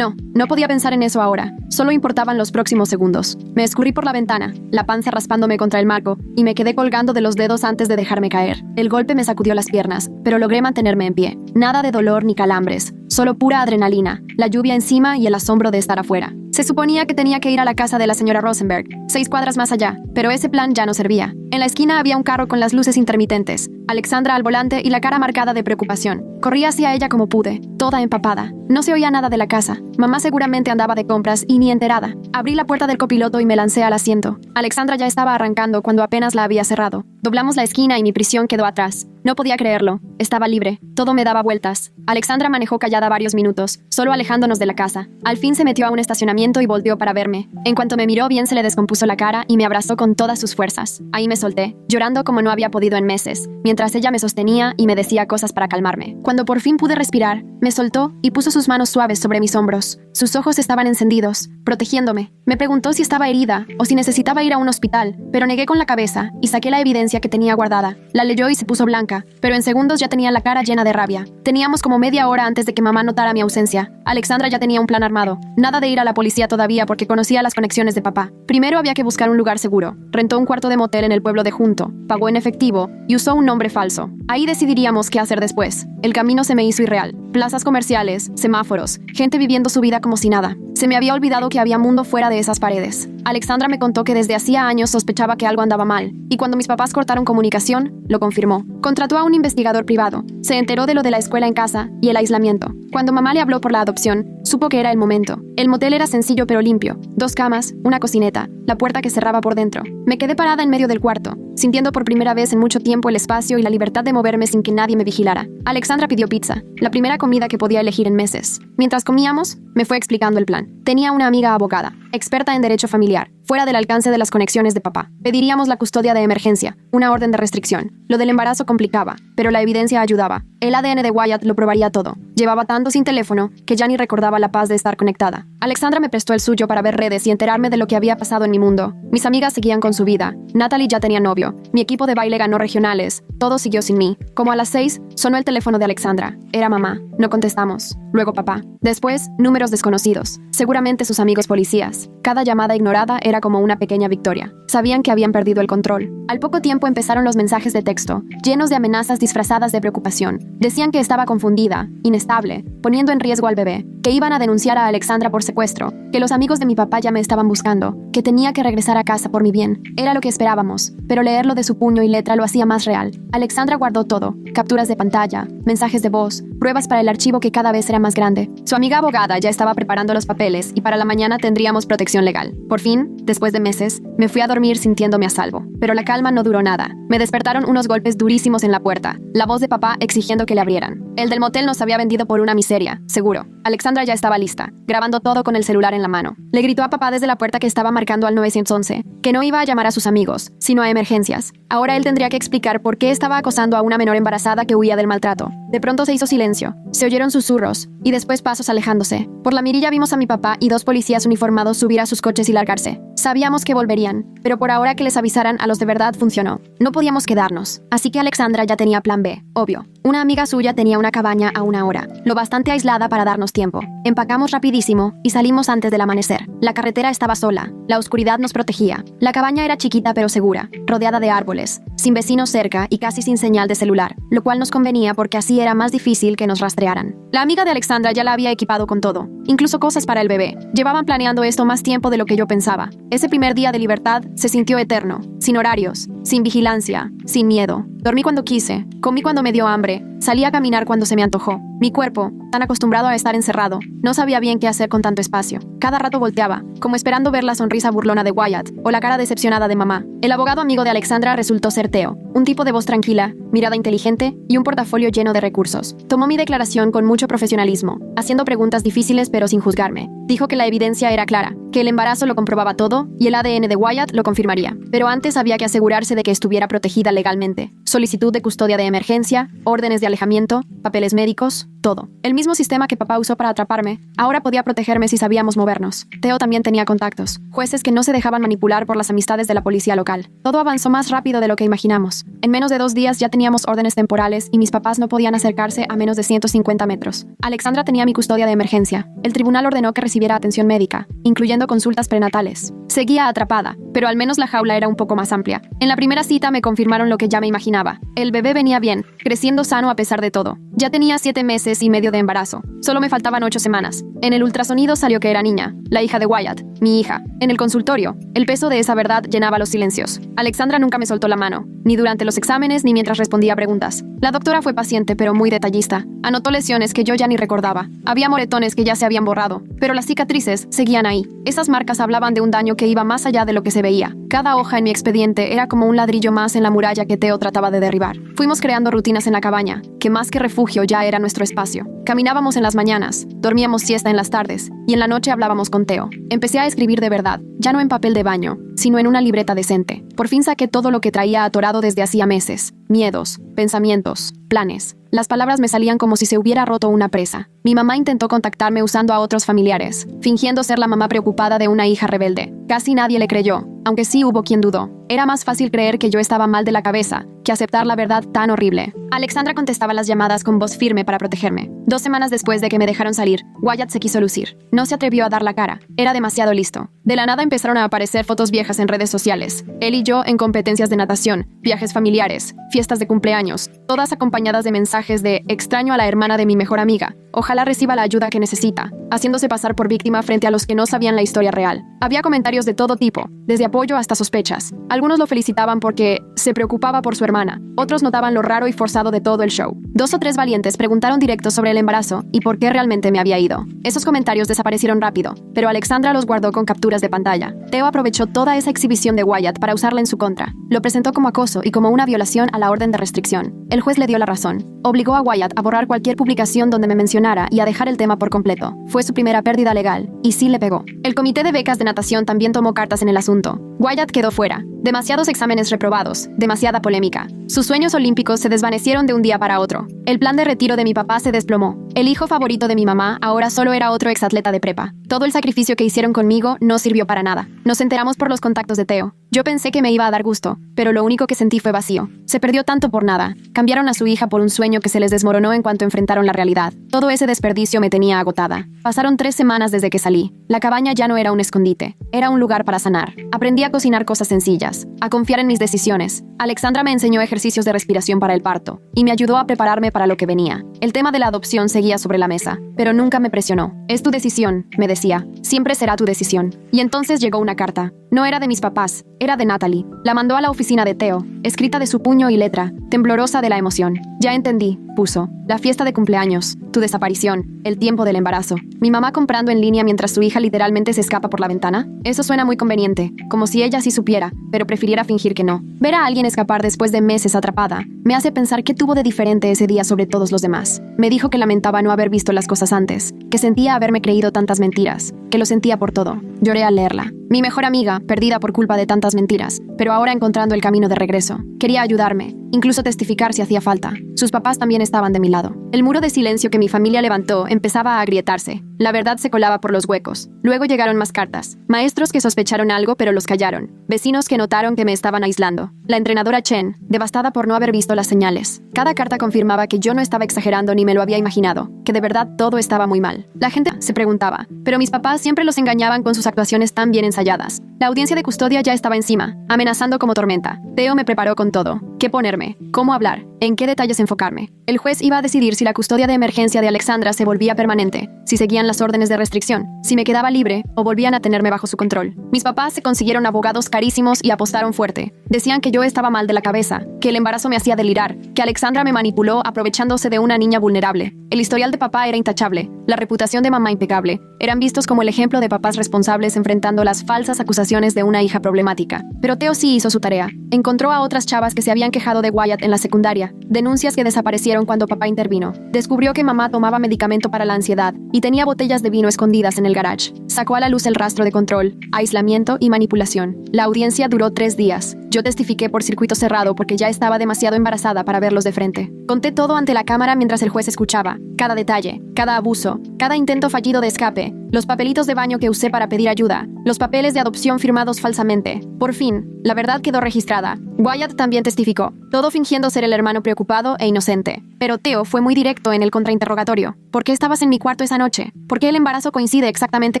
A: No podía pensar en eso ahora. Solo importaban los próximos segundos. Me escurrí por la ventana, la panza raspándome contra el marco, y me quedé colgando de los dedos antes de dejarme caer. El golpe me sacudió las piernas, pero logré mantenerme en pie. Nada de dolor ni calambres, solo pura adrenalina, la lluvia encima y el asombro de estar afuera. Se suponía que tenía que ir a la casa de la señora Rosenberg, 6 cuadras más allá, pero ese plan ya no servía. En la esquina había un carro con las luces intermitentes, Alexandra al volante y la cara marcada de preocupación. Corrí hacia ella como pude, toda empapada. No se oía nada de la casa. Mamá seguramente andaba de compras y ni enterada. Abrí la puerta del copiloto y me lancé al asiento. Alexandra ya estaba arrancando cuando apenas la había cerrado. Doblamos la esquina y mi prisión quedó atrás. No podía creerlo. Estaba libre. Todo me daba vueltas. Alexandra manejó callada varios minutos, solo alejándonos de la casa. Al fin se metió a un estacionamiento y volteó para verme. En cuanto me miró bien se le descompuso la cara y me abrazó con todas sus fuerzas. Ahí me solté, llorando como no había podido en meses, mientras ella me sostenía y me decía cosas para calmarme. Cuando por fin pude respirar, me soltó y puso sus manos suaves sobre mis hombros. Sus ojos estaban encendidos, protegiéndome. Me preguntó si estaba herida o si necesitaba ir a un hospital, pero negué con la cabeza y saqué la evidencia que tenía guardada. La leyó y se puso blanca, pero en segundos ya tenía la cara llena de rabia. Teníamos como media hora antes de que mamá notara mi ausencia. Alexandra ya tenía un plan armado. Nada de ir a la policía todavía porque conocía las conexiones de papá. Primero había que buscar un lugar seguro. Rentó un cuarto de motel en el pueblo de Junto, pagó en efectivo y usó un nombre falso. Ahí decidiríamos qué hacer después. El camino se me hizo irreal. Plazas comerciales, semáforos, gente viviendo su vida como si nada. Se me había olvidado que había mundo fuera de esas paredes. Alexandra me contó que desde hacía años sospechaba que algo andaba mal, y cuando mis papás cortaron comunicación, lo confirmó. Contrató a un investigador privado, se enteró de lo de la escuela en casa y el aislamiento. Cuando mamá le habló por la adopción, supo que era el momento. El motel era sencillo pero limpio. 2 camas, una cocineta, la puerta que cerraba por dentro. Me quedé parada en medio del cuarto, sintiendo por primera vez en mucho tiempo el espacio y la libertad de moverme sin que nadie me vigilara. Alexandra pidió pizza, la primera comida que podía elegir en meses. Mientras comíamos, me fue explicando el plan. Tenía una amiga abogada, experta en derecho familiar, fuera del alcance de las conexiones de papá. Pediríamos la custodia de emergencia, una orden de restricción. Lo del embarazo complicaba, pero la evidencia ayudaba. El ADN de Wyatt lo probaría todo. Llevaba tanto sin teléfono que ya ni recordaba la paz de estar conectada. Alexandra me prestó el suyo para ver redes y enterarme de lo que había pasado en mi mundo. Mis amigas seguían con su vida. Natalie ya tenía novio. Mi equipo de baile ganó regionales. Todo siguió sin mí. Como a las 6, sonó el teléfono de Alexandra. Era mamá. No contestamos. Luego papá. Después, números desconocidos. Seguramente sus amigos policías. Cada llamada ignorada era como una pequeña victoria. Sabían que habían perdido el control. Al poco tiempo empezaron los mensajes de texto, llenos de amenazas disfrazadas de preocupación. Decían que estaba confundida, inestable, poniendo en riesgo al bebé, que iban a denunciar a Alexandra por secuestro, que los amigos de mi papá ya me estaban buscando, que tenía que regresar a casa por mi bien. Era lo que esperábamos, pero leerlo de su puño y letra lo hacía más real. Alexandra guardó todo, capturas de pantalla, mensajes de voz, pruebas para el archivo que cada vez era más grande. Su amiga abogada ya estaba preparando los papeles y para la mañana tendríamos protección legal. Por fin, después de meses, me fui a dormir dormir sintiéndome a salvo, pero la calma no duró nada. Me despertaron unos golpes durísimos en la puerta, la voz de papá exigiendo que le abrieran. El del motel nos había vendido por una miseria, seguro. Alexandra ya estaba lista, grabando todo con el celular en la mano. Le gritó a papá desde la puerta que estaba marcando al 911, que no iba a llamar a sus amigos, sino a emergencias. Ahora él tendría que explicar por qué estaba acosando a una menor embarazada que huía del maltrato. De pronto se hizo silencio, se oyeron susurros, y después pasos alejándose. Por la mirilla vimos a mi papá y 2 policías uniformados subir a sus coches y largarse. Sabíamos que volverían, pero por ahora que les avisaran a los de verdad funcionó. No podíamos quedarnos, así que Alexandra ya tenía plan B, obvio. Una amiga suya tenía una cabaña a 1 hora, lo bastante aislada para darnos tiempo. Empacamos rapidísimo y salimos antes del amanecer. La carretera estaba sola, la oscuridad nos protegía. La cabaña era chiquita pero segura, rodeada de árboles, sin vecinos cerca y casi sin señal de celular, lo cual nos convenía porque así era más difícil que nos rastrearan. La amiga de Alexandra ya la había equipado con todo, incluso cosas para el bebé. Llevaban planeando esto más tiempo de lo que yo pensaba. Ese primer día de libertad se sintió eterno, sin horarios, sin vigilancia, sin miedo. Dormí cuando quise, comí cuando me dio hambre, salí a caminar cuando se me antojó. Mi cuerpo, tan acostumbrado a estar encerrado, no sabía bien qué hacer con tanto espacio. Cada rato volteaba, como esperando ver la sonrisa burlona de Wyatt o la cara decepcionada de mamá. El abogado amigo de Alexandra resultó ser Theo, un tipo de voz tranquila, mirada inteligente y un portafolio lleno de recursos. Tomó mi declaración con mucho profesionalismo, haciendo preguntas difíciles pero sin juzgarme. Dijo que la evidencia era clara, que el embarazo lo comprobaba todo y el ADN de Wyatt lo confirmaría. Pero antes había que asegurarse de que estuviera protegida legalmente. Solicitud de custodia de emergencia, órdenes de alejamiento, papeles médicos, todo. El mismo sistema que papá usó para atraparme, ahora podía protegerme si sabíamos movernos. Theo también tenía contactos, jueces que no se dejaban manipular por las amistades de la policía local. Todo avanzó más rápido de lo que imaginamos. En menos de 2 días ya teníamos órdenes temporales y mis papás no podían acercarse a menos de 150 metros. Alexandra tenía mi custodia de emergencia. El tribunal ordenó que recibiera atención médica, incluyendo consultas prenatales. Seguía atrapada, pero al menos la jaula era un poco más amplia. En la primera cita me confirmaron lo que ya me imaginaba. El bebé venía bien, creciendo sano a pesar de todo. Ya tenía 7 meses y medio de embarazo. Solo me faltaban 8 semanas. En el ultrasonido salió que era niña, la hija de Wyatt, mi hija. En el consultorio, el peso de esa verdad llenaba los silencios. Alexandra nunca me soltó la mano, ni durante los exámenes ni mientras respondía preguntas. La doctora fue paciente pero muy detallista. Anotó lesiones que yo ya ni recordaba. Había moretones que ya se habían borrado, pero las cicatrices seguían ahí. Esas marcas hablaban de un daño que iba más allá de lo que se veía. Cada hoja en mi expediente era como un ladrillo más en la muralla que Theo trataba de derribar. Fuimos creando rutinas en la cabaña, que más que refugio ya era nuestro espacio. Caminábamos en las mañanas, dormíamos siesta en las tardes, y en la noche hablábamos con Theo. Empecé a escribir de verdad, ya no en papel de baño, sino en una libreta decente. Por fin saqué todo lo que traía atorado desde hacía meses. Miedos, pensamientos, planes. Las palabras me salían como si se hubiera roto una presa. Mi mamá intentó contactarme usando a otros familiares, fingiendo ser la mamá preocupada de una hija rebelde. Casi nadie le creyó, aunque sí hubo quien dudó. Era más fácil creer que yo estaba mal de la cabeza que aceptar la verdad tan horrible. Alexandra contestaba las llamadas con voz firme para protegerme. 2 semanas después de que me dejaron salir, Wyatt se quiso lucir. No se atrevió a dar la cara. Era demasiado listo. De la nada empezaron a aparecer fotos viejas en redes sociales. Él y yo en competencias de natación, viajes familiares, fiestas de cumpleaños, todas acompañadas de mensajes de extraño a la hermana de mi mejor amiga. Ojalá reciba la ayuda que necesita, haciéndose pasar por víctima frente a los que no sabían la historia real. Había comentarios de todo tipo, desde apoyo hasta sospechas. Algunos lo felicitaban porque se preocupaba por su hermana. Otros notaban lo raro y forzado de todo el show. 2 o 3 valientes preguntaron directo sobre el embarazo y por qué realmente me había ido. Esos comentarios desaparecieron rápido, pero Alexandra los guardó con capturas de pantalla. Theo aprovechó toda esa exhibición de Wyatt para usarla en su contra. Lo presentó como acoso y como una violación a la orden de restricción. El juez le dio la razón. Obligó a Wyatt a borrar cualquier publicación donde me mencionara y a dejar el tema por completo. Fue su primera pérdida legal, y sí le pegó. El comité de becas de natación también tomó cartas en el asunto. Wyatt quedó fuera. Demasiados exámenes reprobados, demasiada polémica. Sus sueños olímpicos se desvanecieron de un día para otro. El plan de retiro de mi papá se desplomó. El hijo favorito de mi mamá ahora solo era otro exatleta de prepa. Todo el sacrificio que hicieron conmigo no sirvió para nada. Nos enteramos por los contactos de Theo. Yo pensé que me iba a dar gusto, pero lo único que sentí fue vacío. Se perdió tanto por nada. Cambiaron a su hija por un sueño que se les desmoronó en cuanto enfrentaron la realidad. Todo ese desperdicio me tenía agotada. Pasaron 3 semanas desde que salí. La cabaña ya no era un escondite. Era un lugar para sanar. Aprendí a cocinar cosas sencillas, a confiar en mis decisiones. Alexandra me enseñó ejercicios de respiración para el parto y me ayudó a prepararme para lo que venía. El tema de la adopción seguía sobre la mesa, pero nunca me presionó. Es tu decisión, me decía. Siempre será tu decisión. Y entonces llegó una carta. No era de mis papás, Era de Natalie. La mandó a la oficina de Theo, escrita de su puño y letra, temblorosa de la emoción. Ya entendí, puso. La fiesta de cumpleaños, tu desaparición, el tiempo del embarazo. Mi mamá comprando en línea mientras su hija literalmente se escapa por la ventana. Eso suena muy conveniente, como si ella sí supiera, pero prefiriera fingir que no. Ver a alguien escapar después de meses atrapada me hace pensar qué tuvo de diferente ese día sobre todos los demás. Me dijo que lamentaba no haber visto las cosas antes, que sentía haberme creído tantas mentiras, que lo sentía por todo. Lloré al leerla. Mi mejor amiga, perdida por culpa de tantas mentiras, pero ahora encontrando el camino de regreso. Quería ayudarme, incluso testificar si hacía falta. Sus papás también estaban de mi lado. El muro de silencio que mi familia levantó empezaba a agrietarse. La verdad se colaba por los huecos. Luego llegaron más cartas. Maestros que sospecharon algo pero los callaron. Vecinos que notaron que me estaban aislando. La entrenadora Chen, devastada por no haber visto las señales. Cada carta confirmaba que yo no estaba exagerando ni me lo había imaginado, que de verdad todo estaba muy mal. La gente se preguntaba, pero mis papás siempre los engañaban con sus actuaciones tan bien ensayadas. La audiencia de custodia ya estaba encima, amenazando como tormenta. Theo me preparó con todo. ¿Qué ponerme? ¿Cómo hablar? ¿En qué detalles enfocarme? El juez iba a decidir si la custodia de emergencia de Alexandra se volvía permanente, si seguían las órdenes de restricción, si me quedaba libre o volvían a tenerme bajo su control. Mis papás se consiguieron abogados carísimos y apostaron fuerte. Decían que yo estaba mal de la cabeza, que el embarazo me hacía delirar, que Alexandra me manipuló aprovechándose de una niña vulnerable. El historial de papá era intachable, la reputación de mamá impecable. Eran vistos como el ejemplo de papás responsables enfrentando las falsas acusaciones de una hija problemática. Pero Theo sí hizo su tarea. Encontró a otras chavas que se habían quejado de Wyatt en la secundaria, denuncias que desaparecieron cuando papá intervino. Descubrió que mamá tomaba medicamento para la ansiedad y tenía botellas de vino escondidas en el garage. Sacó a la luz el rastro de control, aislamiento y manipulación. La audiencia duró 3 días. Yo testifiqué por circuito cerrado porque ya estaba demasiado embarazada para verlos de frente. Conté todo ante la cámara mientras el juez escuchaba. Cada detalle, cada abuso, cada intento fallido de escape, los papelitos de baño que usé para pedir ayuda, los papeles de adopción firmados falsamente. Por fin, la verdad quedó registrada. Wyatt también testificó, todo fingiendo ser el hermano preocupado e inocente. Pero Theo fue muy directo en el contrainterrogatorio. ¿Por qué estabas en mi cuarto esa noche? ¿Por qué el embarazo coincide exactamente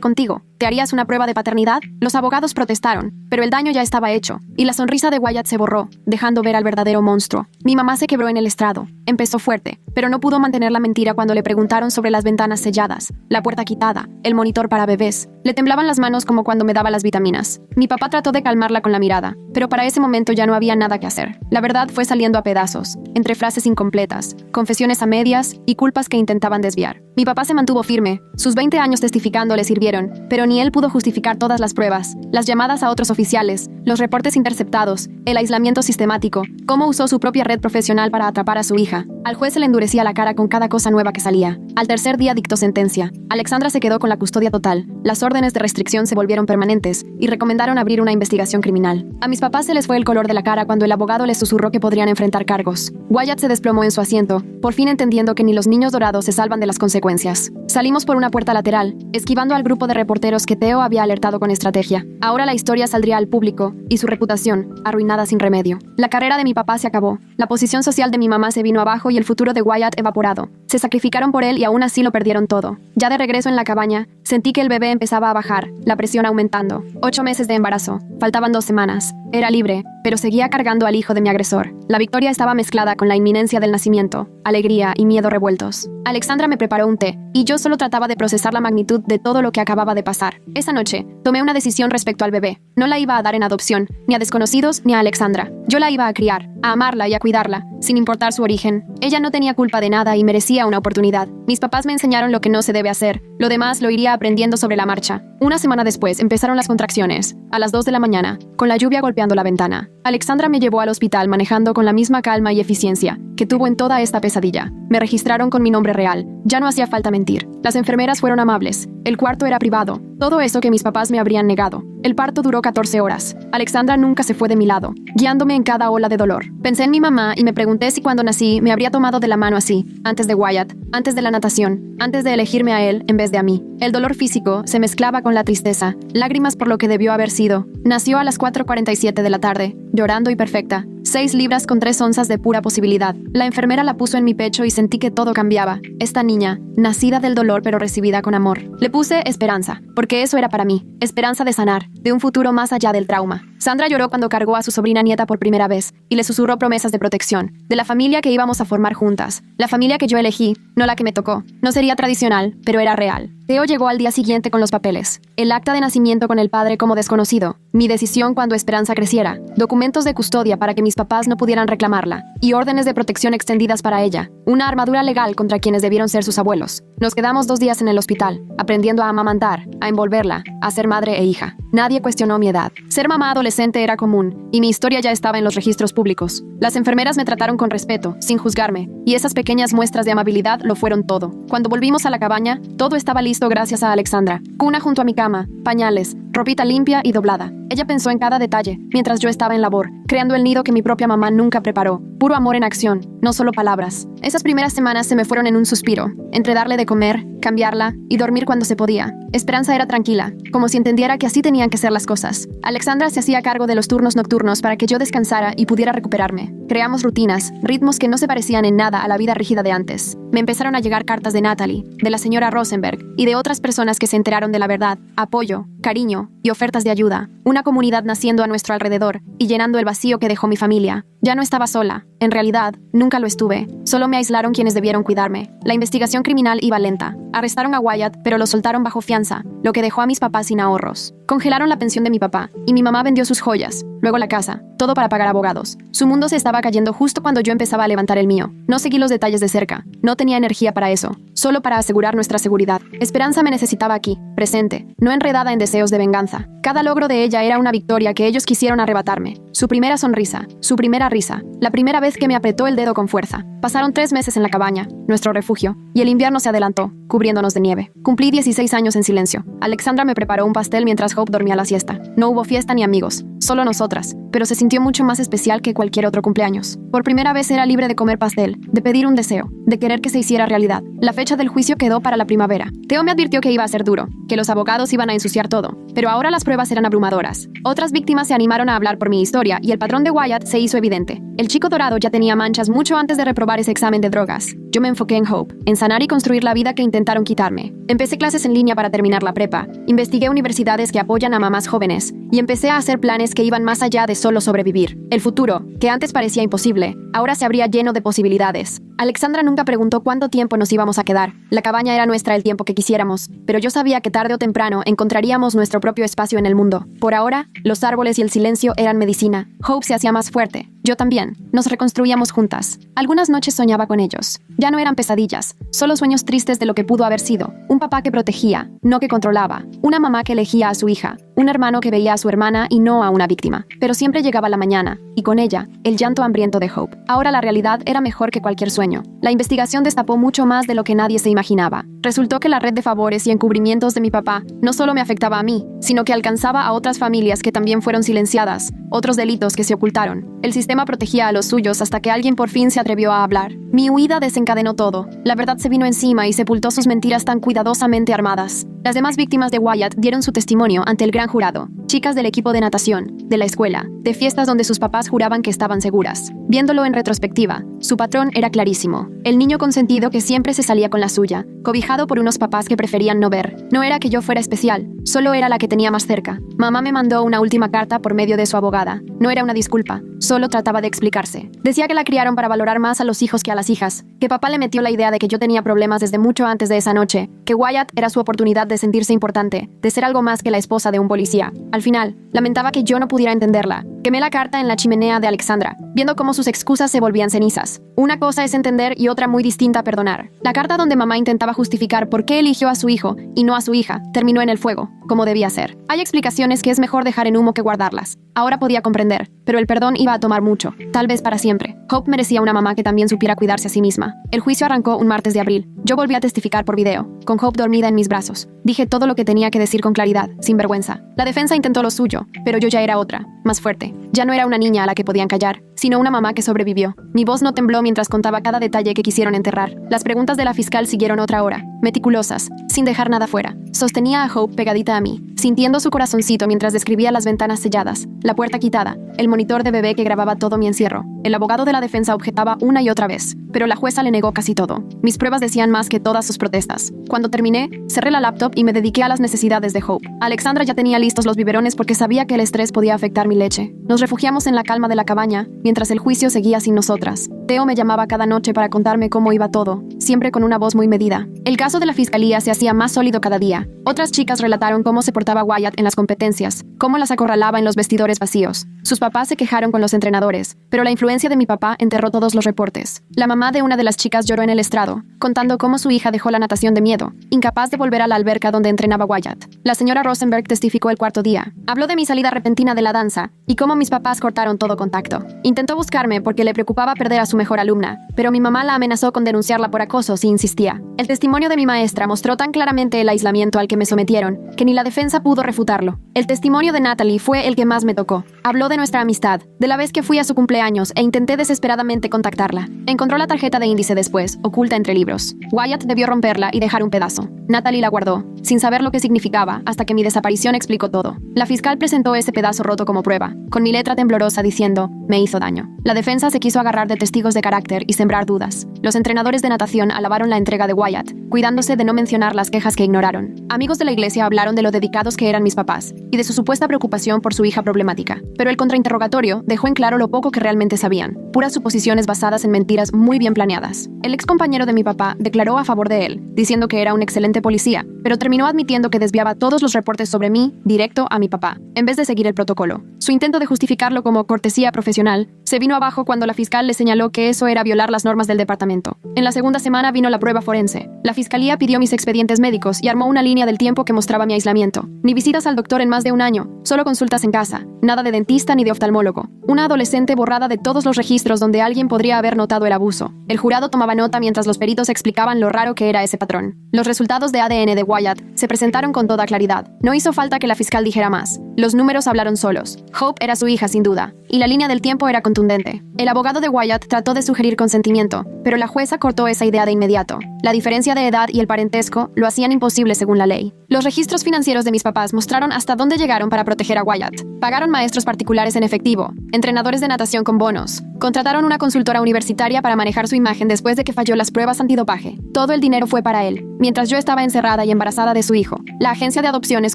A: contigo? ¿Te harías una prueba de paternidad? Los abogados protestaron, pero el daño ya estaba hecho, y la sonrisa de Wyatt se borró, dejando ver al verdadero monstruo. Mi mamá se quebró en el estrado. Empezó fuerte, pero no pudo mantener la mentira cuando le preguntaron sobre las ventanas selladas, la puerta quitada, el monitor para bebés. Le temblaban las manos como cuando me daba las vitaminas. Mi papá trató de calmarla con la mirada, pero para ese momento ya no había nada que hacer. La verdad fue saliendo a pedazos, entre frases incompletas, confesiones a medias y culpas que intentaban desviar. Mi papá se mantuvo firme. Sus 20 años testificando le sirvieron, pero ni él pudo justificar todas las pruebas, las llamadas a otros oficiales, los reportes interceptados, el aislamiento sistemático, cómo usó su propia red profesional para atrapar a su hija. Al juez se le endurecía la cara con cada cosa nueva que salía. Al tercer día dictó sentencia. Alexandra se quedó con la custodia total. Las órdenes de restricción se volvieron permanentes y recomendaron abrir una investigación criminal. A mis papás se les fue el color de la cara cuando el abogado les susurró que podrían enfrentar cargos. Wyatt se desplomó en su asiento, por fin entendiendo que ni los niños dorados se salvan de las consecuencias. Salimos por una puerta lateral, esquivando al grupo de reporteros que Theo había alertado con estrategia. Ahora la historia saldría al público y su reputación, arruinada sin remedio. La carrera de mi papá se acabó. La posición social de mi mamá se vino abajo y el futuro de Wyatt evaporado. Se sacrificaron por él y aún así lo perdieron todo. Ya de regreso en la cabaña, sentí que el bebé empezaba a bajar, la presión aumentando. 8 meses de embarazo. Faltaban 2 semanas. Era libre, pero seguía cargando al hijo de mi agresor. La victoria estaba mezclada con la inminencia del nacimiento, alegría y miedo revueltos. Alexandra me preparó un té, y yo solo trataba de procesar la magnitud de todo lo que acababa de pasar. Esa noche, tomé una decisión respecto al bebé. No la iba a dar en adopción, ni a desconocidos ni a Alexandra. Yo la iba a criar, a amarla y a cuidarla, sin importar su origen. Ella no tenía culpa de nada y merecía una oportunidad. Mis papás me enseñaron lo que no se debe hacer. Lo demás lo iría aprendiendo sobre la marcha. Una semana después empezaron las contracciones, a las 2 de la mañana, con la lluvia golpeando la ventana. Alexandra me llevó al hospital manejando con la misma calma y eficiencia que tuvo en toda esta pesadilla. Me registraron con mi nombre real. Ya no hacía falta mentir. Las enfermeras fueron amables. El cuarto era privado. Todo eso que mis papás me habrían negado. El parto duró 14 horas. Alexandra nunca se fue de mi lado, guiándome en cada ola de dolor. Pensé en mi mamá y me pregunté si cuando nací me habría tomado de la mano así, antes de Wyatt, antes de la natación, antes de elegirme a él en vez de a mí. El dolor físico se mezclaba con la tristeza, lágrimas por lo que debió haber sido. Nació a las 4:47 de la tarde, llorando y perfecta. 6 libras con 3 onzas de pura posibilidad. La enfermera la puso en mi pecho y sentí que todo cambiaba. Esta niña, nacida del dolor pero recibida con amor. Le puse esperanza, porque eso era para mí. Esperanza de sanar, de un futuro más allá del trauma. Sandra lloró cuando cargó a su sobrina nieta por primera vez y le susurró promesas de protección, de la familia que íbamos a formar juntas. La familia que yo elegí, no la que me tocó. No sería tradicional, pero era real. Theo llegó al día siguiente con los papeles. El acta de nacimiento con el padre como desconocido, mi decisión cuando Esperanza creciera, documentos de custodia para que mis papás no pudieran reclamarla, y órdenes de protección extendidas para ella, una armadura legal contra quienes debieron ser sus abuelos. Nos quedamos 2 días en el hospital, aprendiendo a amamantar, a envolverla, a ser madre e hija. Nadie cuestionó mi edad. Ser mamá adolescente era común, y mi historia ya estaba en los registros públicos. Las enfermeras me trataron con respeto, sin juzgarme, y esas pequeñas muestras de amabilidad lo fueron todo. Cuando volvimos a la cabaña, todo estaba listo gracias a Alexandra. Cuna junto a mi cama, pañales, ropita limpia y doblada. Ella pensó en cada detalle, mientras yo estaba en labor, creando el nido que mi propia mamá nunca preparó. Puro amor en acción, no solo palabras. Esas primeras semanas se me fueron en un suspiro, entre darle de comer, cambiarla y dormir cuando se podía. Esperanza era tranquila, como si entendiera que así tenían que ser las cosas. Alexandra se hacía cargo de los turnos nocturnos para que yo descansara y pudiera recuperarme. Creamos rutinas, ritmos que no se parecían en nada a la vida rígida de antes. Me empezaron a llegar cartas de Natalie, de la señora Rosenberg y de otras personas que se enteraron de la verdad, apoyo, cariño y ofertas de ayuda. Una comunidad naciendo a nuestro alrededor y llenando el vacío que dejó mi familia. Ya no estaba sola. En realidad, nunca lo estuve. Solo me aislaron quienes debieron cuidarme. La investigación criminal iba lenta. Arrestaron a Wyatt, pero lo soltaron bajo fianza, lo que dejó a mis papás sin ahorros. Congelaron la pensión de mi papá, y mi mamá vendió sus joyas, luego la casa, todo para pagar abogados. Su mundo se estaba cayendo justo cuando yo empezaba a levantar el mío. No seguí los detalles de cerca. No tenía energía para eso, solo para asegurar nuestra seguridad. Esperanza me necesitaba aquí, presente, no enredada en deseos de venganza. Cada logro de ella era una victoria que ellos quisieron arrebatarme. Su primera sonrisa, su primera risa, la primera vez que me apretó el dedo con fuerza. Pasaron 3 meses en la cabaña, nuestro refugio, y el invierno se adelantó, cubriéndonos de nieve. Cumplí 16 años en silencio. Alexandra me preparó un pastel mientras Hope dormía la siesta. No hubo fiesta ni amigos, solo nosotras, pero se sintió mucho más especial que cualquier otro cumpleaños. Por primera vez era libre de comer pastel, de pedir un deseo, de querer que se hiciera realidad. La fecha del juicio quedó para la primavera. Theo me advirtió que iba a ser duro, que los abogados iban a ensuciar todo, pero ahora las pruebas eran abrumadoras. Otras víctimas se animaron a hablar por mi historia y el patrón de Wyatt se hizo evidente. El chico dorado ya tenía manchas mucho antes de reprobar ese examen de drogas. Yo me enfoqué en Hope, en sanar y construir la vida que intentaron quitarme. Empecé clases en línea para terminar la prepa, investigué universidades que apoyan a mamás jóvenes y empecé a hacer planes que iban más allá de solo sobrevivir. El futuro, que antes parecía imposible, ahora se abría lleno de posibilidades. Alexandra nunca preguntó cuánto tiempo nos íbamos a quedar. La cabaña era nuestra el tiempo que quisiéramos, pero yo sabía que tarde o temprano encontraríamos nuestro propio espacio en el mundo. Por ahora, los árboles y el silencio eran medicina. Hope se hacía más fuerte. Yo también. Nos reconstruíamos juntas. Algunas noches soñaba con ellos. Ya no eran pesadillas, solo sueños tristes de lo que pudo haber sido. Un papá que protegía, no que controlaba. Una mamá que elegía a su hija. Un hermano que veía a su hermana y no a una víctima. Pero siempre llegaba la mañana, y con ella, el llanto hambriento de Hope. Ahora la realidad era mejor que cualquier sueño. La investigación destapó mucho más de lo que nadie se imaginaba. Resultó que la red de favores y encubrimientos de mi papá no solo me afectaba a mí, sino que alcanzaba a otras familias que también fueron silenciadas, otros delitos que se ocultaron. El sistema protegía a los suyos hasta que alguien por fin se atrevió a hablar. Mi huida desencadenó todo. La verdad se vino encima y sepultó sus mentiras tan cuidadosamente armadas. Las demás víctimas de Wyatt dieron su testimonio ante el gran jurado. Chicas del equipo de natación, de la escuela, de fiestas donde sus papás juraban que estaban seguras. Viéndolo en retrospectiva, su patrón era clarísimo. El niño consentido que siempre se salía con la suya, cobijado por unos papás que preferían no ver. No era que yo fuera especial, solo era la que tenía más cerca. Mamá me mandó una última carta por medio de su abogada. No era una disculpa, solo trataba de explicarse. Decía que la criaron para valorar más a los hijos que a las hijas, que papá le metió la idea de que yo tenía problemas desde mucho antes de esa noche, que Wyatt era su oportunidad de sentirse importante, de ser algo más que la esposa de un policía. Al final, lamentaba que yo no pudiera entenderla. Quemé la carta en la chimenea de Alexandra, viendo cómo sus excusas se volvían cenizas. Una cosa es entender y otra muy distinta perdonar. La carta donde mamá intentaba justificar por qué eligió a su hijo y no a su hija terminó en el fuego, como debía ser. Hay explicaciones que es mejor dejar en humo que guardarlas. Ahora podía comprender, pero el perdón iba a tomar mucho, tal vez para siempre. Hope merecía una mamá que también supiera cuidarse a sí misma. El juicio arrancó un martes de abril. Yo volví a testificar por video, con Hope dormida en mis brazos. Dije todo lo que tenía que decir con claridad, sin vergüenza. La defensa intentó lo suyo, pero yo ya era otra, más fuerte. Ya no era una niña a la que podían callar, sino una mamá que sobrevivió. Mi voz no tembló mientras contaba cada detalle que quisieron enterrar. Las preguntas de la fiscal siguieron otra hora, meticulosas, sin dejar nada fuera. Sostenía a Hope pegadita a mí, sintiendo su corazoncito mientras describía las ventanas selladas, la puerta quitada, el monitor de bebé que grababa todo mi encierro. El abogado de la defensa objetaba una y otra vez, pero la jueza le negó casi todo. Mis pruebas decían más que todas sus protestas. Cuando terminé, cerré la laptop y me dediqué a las necesidades de Hope. Alexandra ya tenía listos los biberones porque sabía que el estrés podía afectar mi y leche. Nos refugiamos en la calma de la cabaña, mientras el juicio seguía sin nosotras. Theo me llamaba cada noche para contarme cómo iba todo, siempre con una voz muy medida. El caso de la fiscalía se hacía más sólido cada día. Otras chicas relataron cómo se portaba Wyatt en las competencias, cómo las acorralaba en los vestidores vacíos. Sus papás se quejaron con los entrenadores, pero la influencia de mi papá enterró todos los reportes. La mamá de una de las chicas lloró en el estrado, contando cómo su hija dejó la natación de miedo, incapaz de volver a la alberca donde entrenaba Wyatt. La señora Rosenberg testificó el cuarto día. Habló de mi salida repentina de la danza y cómo mis papás cortaron todo contacto. Intentó buscarme porque le preocupaba perder a su mejor alumna, pero mi mamá la amenazó con denunciarla por acoso si insistía. El testimonio de mi maestra mostró tan claramente el aislamiento al que me sometieron que ni la defensa pudo refutarlo. El testimonio de Natalie fue el que más me tocó. Habló de nuestra amistad, de la vez que fui a su cumpleaños e intenté desesperadamente contactarla. Encontró la tarjeta de índice después, oculta entre libros. Wyatt debió romperla y dejar un pedazo. Natalie la guardó, sin saber lo que significaba, hasta que mi desaparición explicó todo. La fiscal presentó ese pedazo roto como prueba, con mi letra temblorosa diciendo, me hizo daño. La defensa se quiso agarrar de testigos de carácter y sembrar dudas. Los entrenadores de natación alabaron la entrega de Wyatt, cuidándose de no mencionar las quejas que ignoraron. Amigos de la iglesia hablaron de lo dedicados que eran mis papás y de su supuesta preocupación por su hija problemática. Pero el contrainterrogatorio dejó en claro lo poco que realmente sabían, puras suposiciones basadas en mentiras muy bien planeadas. El ex compañero de mi papá declaró a favor de él, diciendo que era un excelente policía, pero terminó admitiendo que desviaba todos los reportes sobre mí directo a mi papá, en vez de seguir el protocolo. Su intento de justificarlo como cortesía profesional se vino abajo cuando la fiscal le señaló que eso era violar las normas del departamento. En la segunda semana vino la prueba forense. La fiscalía pidió mis expedientes médicos y armó una línea del tiempo que mostraba mi aislamiento. Ni visitas al doctor en más de un año, solo consultas en casa, nada de dentista ni de oftalmólogo. Una adolescente borrada de todos los registros donde alguien podría haber notado el abuso. El jurado tomaba nota mientras los peritos explicaban lo raro que era ese patrón. Los resultados de ADN de Wyatt se presentaron con toda claridad. No hizo falta que la fiscal dijera más. Los números hablaron solos. Hope era su hija sin duda, y la línea del tiempo era contundente. El abogado de Wyatt trató de sugerir consentimiento, pero la jueza cortó esa idea de inmediato. La diferencia de edad y el parentesco lo hacían imposible según la ley. Los registros financieros de mis papás mostraron hasta dónde llegaron para proteger a Wyatt. Pagaron maestros particulares en efectivo, entrenadores de natación con bonos, contrataron una consultora universitaria para manejar su imagen después de que falló las pruebas antidopaje. Todo el dinero fue para él. Mientras yo estaba encerrada y embarazada de su hijo, la agencia de adopciones